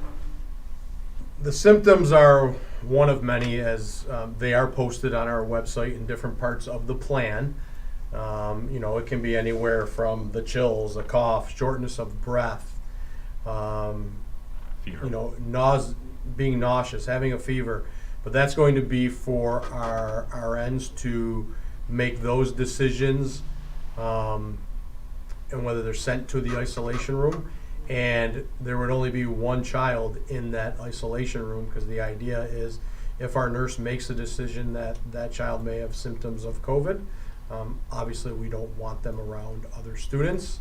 the symptoms are one of many, as they are posted on our website in different parts of the plan. It can be anywhere from the chills, a cough, shortness of breath, Fever. Being nauseous, having a fever. But that's going to be for our RNs to make those decisions, and whether they're sent to the isolation room. And there would only be one child in that isolation room, because the idea is if our nurse makes a decision that that child may have symptoms of COVID, obviously we don't want them around other students.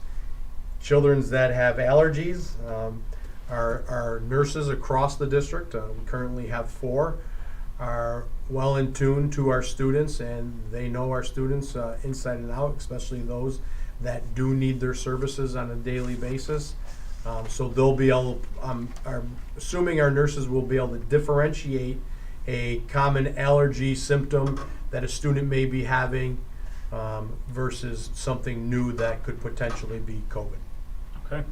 Children that have allergies, our nurses across the district, we currently have 4, are well in tune to our students, and they know our students inside and out, especially those that do need their services on a daily basis. So they'll be able, assuming our nurses will be able to differentiate a common allergy symptom that a student may be having versus something new that could potentially be COVID. Okay.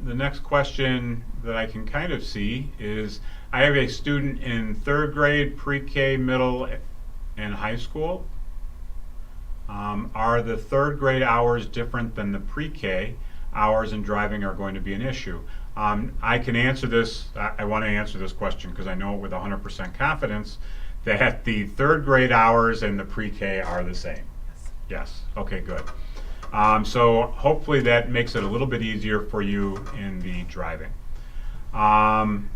The next question that I can kind of see is, I have a student in 3rd grade, pre-K, middle, and high school. Are the 3rd grade hours different than the pre-K hours, and driving are going to be an issue? I can answer this, I want to answer this question because I know with 100% confidence that the 3rd grade hours and the pre-K are the same. Yes, okay, good. So hopefully that makes it a little bit easier for you in the driving. Mr.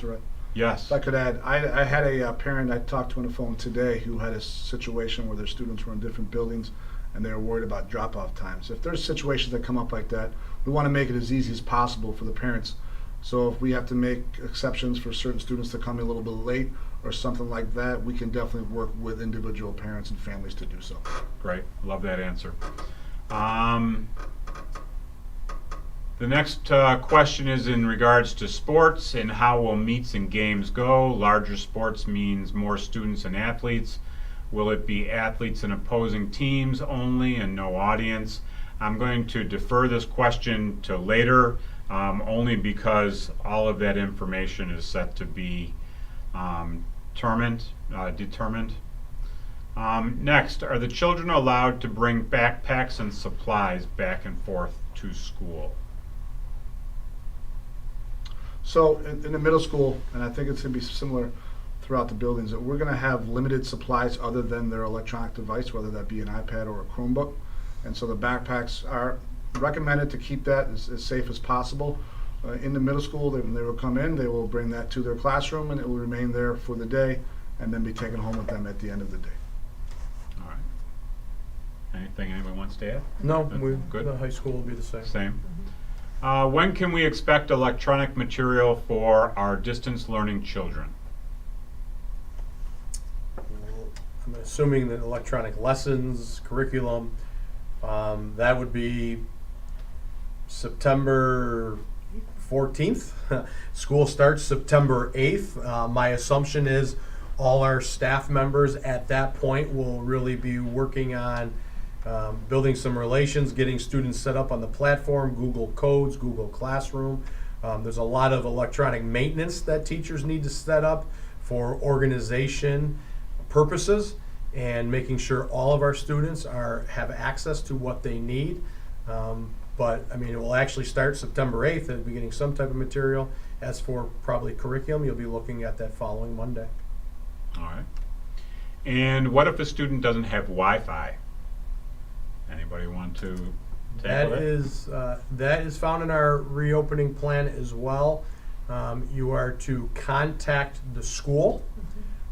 Wright? Yes. If I could add, I had a parent I talked to on the phone today who had a situation where their students were in different buildings and they were worried about drop-off times. If there's situations that come up like that, we want to make it as easy as possible for the parents. So if we have to make exceptions for certain students to come in a little bit late or something like that, we can definitely work with individual parents and families to do so. Great, love that answer. The next question is in regards to sports and how will meets and games go. Larger sports means more students and athletes. Will it be athletes and opposing teams only and no audience? I'm going to defer this question to later, only because all of that information is set to be determined. Next, are the children allowed to bring backpacks and supplies back and forth to school? So in the middle school, and I think it's going to be similar throughout the buildings, that we're going to have limited supplies other than their electronic device, whether that be an iPad or a Chromebook. And so the backpacks are recommended to keep that as safe as possible. In the middle school, when they will come in, they will bring that to their classroom and it will remain there for the day and then be taken home with them at the end of the day. All right. Anything anyone wants to add? No, Good. the high school will be the same. Same. When can we expect electronic material for our distance learning children? I'm assuming that electronic lessons, curriculum, that would be September 14th. School starts September 8th. My assumption is all our staff members at that point will really be working on building some relations, getting students set up on the platform, Google Codes, Google Classroom. There's a lot of electronic maintenance that teachers need to set up for organization purposes and making sure all of our students have access to what they need. But I mean, it will actually start September 8th and be getting some type of material. As for probably curriculum, you'll be looking at that following Monday. All right. And what if a student doesn't have Wi-Fi? Anybody want to tackle that? That is found in our reopening plan as well. You are to contact the school.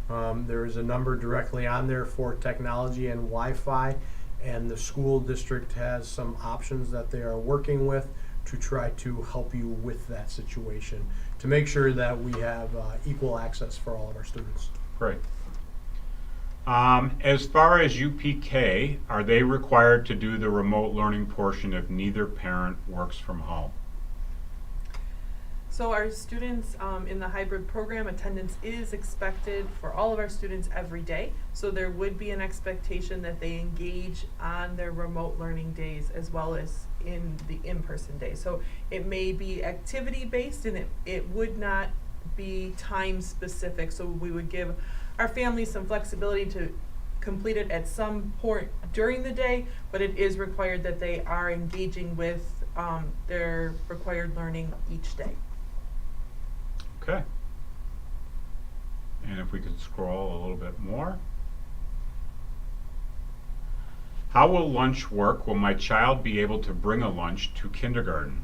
There is a number directly on there for technology and Wi-Fi, and the school district has some options that they are working with to try to help you with that situation to make sure that we have equal access for all of our students. Great. As far as UPK, are they required to do the remote learning portion if neither parent works from home? So our students in the hybrid program, attendance is expected for all of our students every day. So there would be an expectation that they engage on their remote learning days as well as in the in-person days. So it may be activity-based and it would not be time-specific. So we would give our families some flexibility to complete it at some point during the day, but it is required that they are engaging with their required learning each day. Okay. And if we could scroll a little bit more. How will lunch work? Will my child be able to bring a lunch to kindergarten?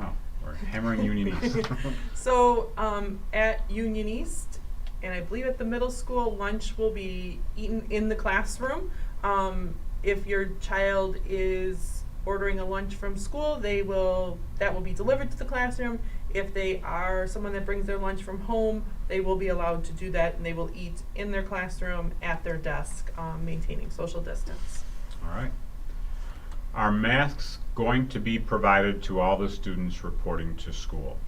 Oh, we're hammering Union East. So at Union East, and I believe at the middle school, lunch will be eaten in the classroom. If your child is ordering a lunch from school, that will be delivered to the classroom. If they are someone that brings their lunch from home, they will be allowed to do that, and they will eat in their classroom at their desk, maintaining social distance. All right. Are masks going to be provided to all the students reporting to school?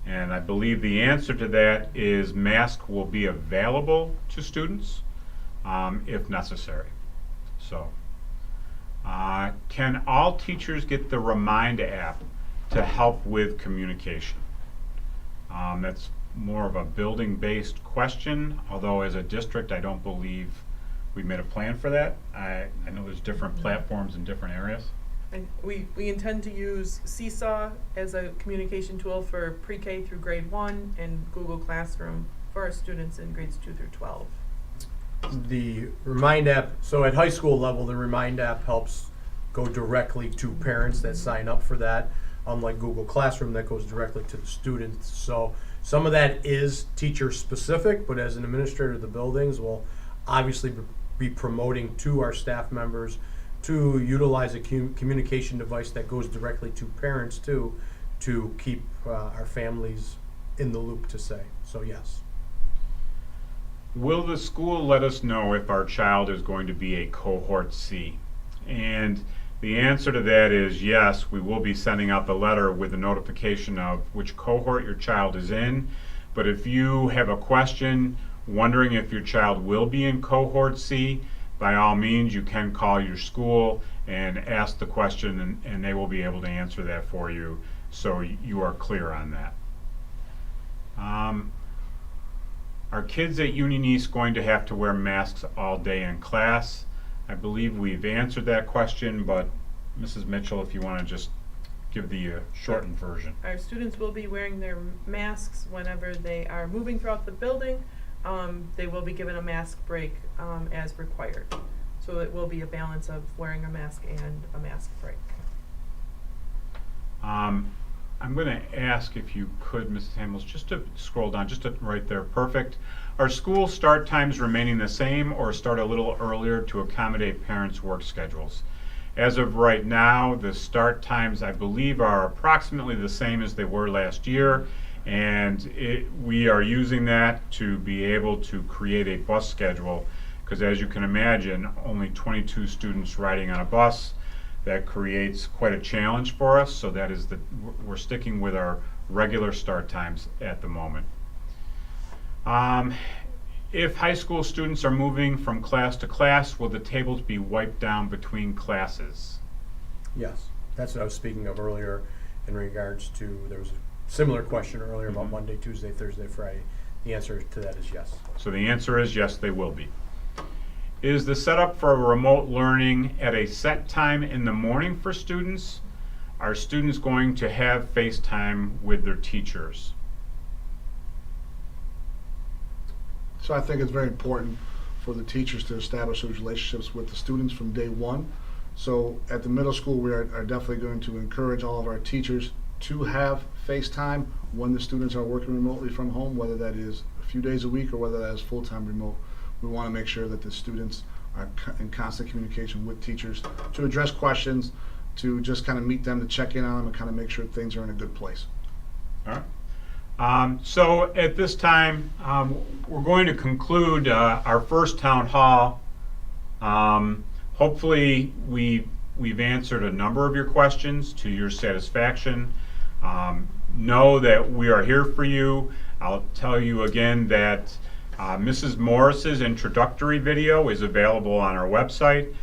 And I believe the answer to that is mask will be available to students if necessary. So, can all teachers get the Remind app to help with communication? That's more of a building-based question, although as a district, I don't believe we made a plan for that. I know there's different platforms in different areas. And we intend to use Seesaw as a communication tool for pre-K through grade 1 and Google Classroom for our students in grades 2 through 12. The Remind app, so at high school level, the Remind app helps go directly to parents that sign up for that, unlike Google Classroom that goes directly to the students. So some of that is teacher specific, but as an administrator of the buildings, we'll obviously be promoting to our staff members to utilize a communication device that goes directly to parents too, to keep our families in the loop, to say. So yes. Will the school let us know if our child is going to be a cohort C? And the answer to that is yes, we will be sending out the letter with a notification of which cohort your child is in. But if you have a question wondering if your child will be in cohort C, by all means, you can call your school and ask the question, and they will be able to answer that for you, so you are clear on that. Are kids at Union East going to have to wear masks all day in class? I believe we've answered that question, but Mrs. Mitchell, if you want to just give the shortened version. Our students will be wearing their masks whenever they are moving throughout the building. They will be given a mask break as required. So it will be a balance of wearing a mask and a mask break. I'm going to ask if you could, Mrs. Hamels, just to scroll down, just to right there, perfect. Are school start times remaining the same or start a little earlier to accommodate parents' work schedules? As of right now, the start times, I believe, are approximately the same as they were last year, and we are using that to be able to create a bus schedule, because as you can imagine, only 22 students riding on a bus, that creates quite a challenge for us, so that is we're sticking with our regular start times at the moment. If high school students are moving from class to class, will the tables be wiped down between classes? Yes, that's what I was speaking of earlier in regards to, there was a similar question earlier about Monday, Tuesday, Thursday, Friday. The answer to that is yes. So the answer is yes, they will be. Is the setup for remote learning at a set time in the morning for students? Are students going to have FaceTime with their teachers? So I think it's very important for the teachers to establish those relationships with the students from day one. So at the middle school, we are definitely going to encourage all of our teachers to have FaceTime when the students are working remotely from home, whether that is a few days a week or whether that is full-time remote. We want to make sure that the students are in constant communication with teachers to address questions, to just kind of meet them, to check in on them, and kind of make sure things are in a good place. All right. So at this time, we're going to conclude our first town hall. Hopefully, we've answered a number of your questions to your satisfaction. Know that we are here for you. I'll tell you again that Mrs. Morris's introductory video is available on our website.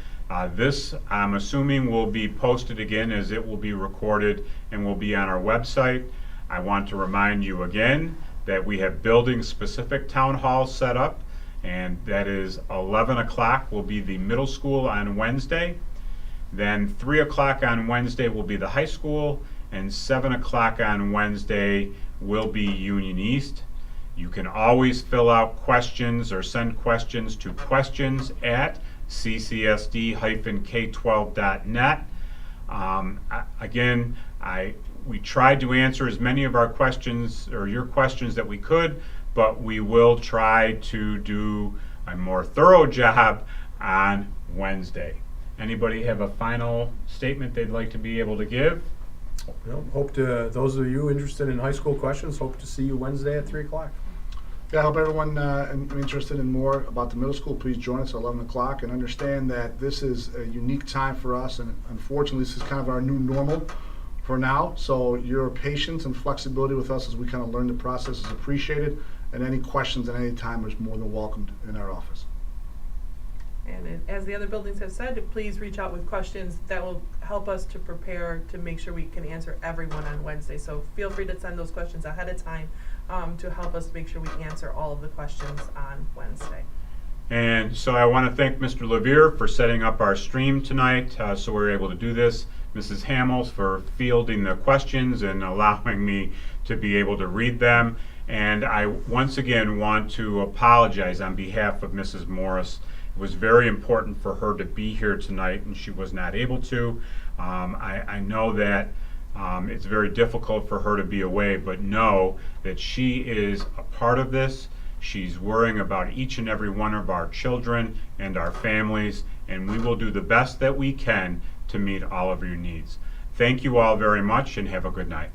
This, I'm assuming, will be posted again as it will be recorded and will be on our website. I want to remind you again that we have building-specific town halls set up, and that is 11 o'clock will be the middle school on Wednesday. Then 3 o'clock on Wednesday will be the high school, and 7 o'clock on Wednesday will be Union East. You can always fill out questions or send questions to questions@ccsd-k12.net. Again, we tried to answer as many of our questions or your questions that we could, but we will try to do a more thorough job on Wednesday. Anybody have a final statement they'd like to be able to give? Well, hope to, those of you interested in high school questions, hope to see you Wednesday at 3 o'clock. Yeah, I hope everyone interested in more about the middle school, please join us at 11 o'clock and understand that this is a unique time for us, and unfortunately this is kind of our new normal for now. So your patience and flexibility with us as we kind of learn the process is appreciated. And any questions at any time is more than welcomed in our office. As the other buildings have said, please reach out with questions that will help us to prepare to make sure we can answer everyone on Wednesday. So feel free to send those questions ahead of time to help us make sure we answer all of the questions on Wednesday. And so I want to thank Mr. Levere for setting up our stream tonight, so we were able to do this. Mrs. Hamels for fielding the questions and allowing me to be able to read them. And I once again want to apologize on behalf of Mrs. Morris. It was very important for her to be here tonight, and she was not able to. I know that it's very difficult for her to be away, but know that she is a part of this. She's worrying about each and every one of our children and our families, and we will do the best that we can to meet all of your needs. Thank you all very much, and have a good night.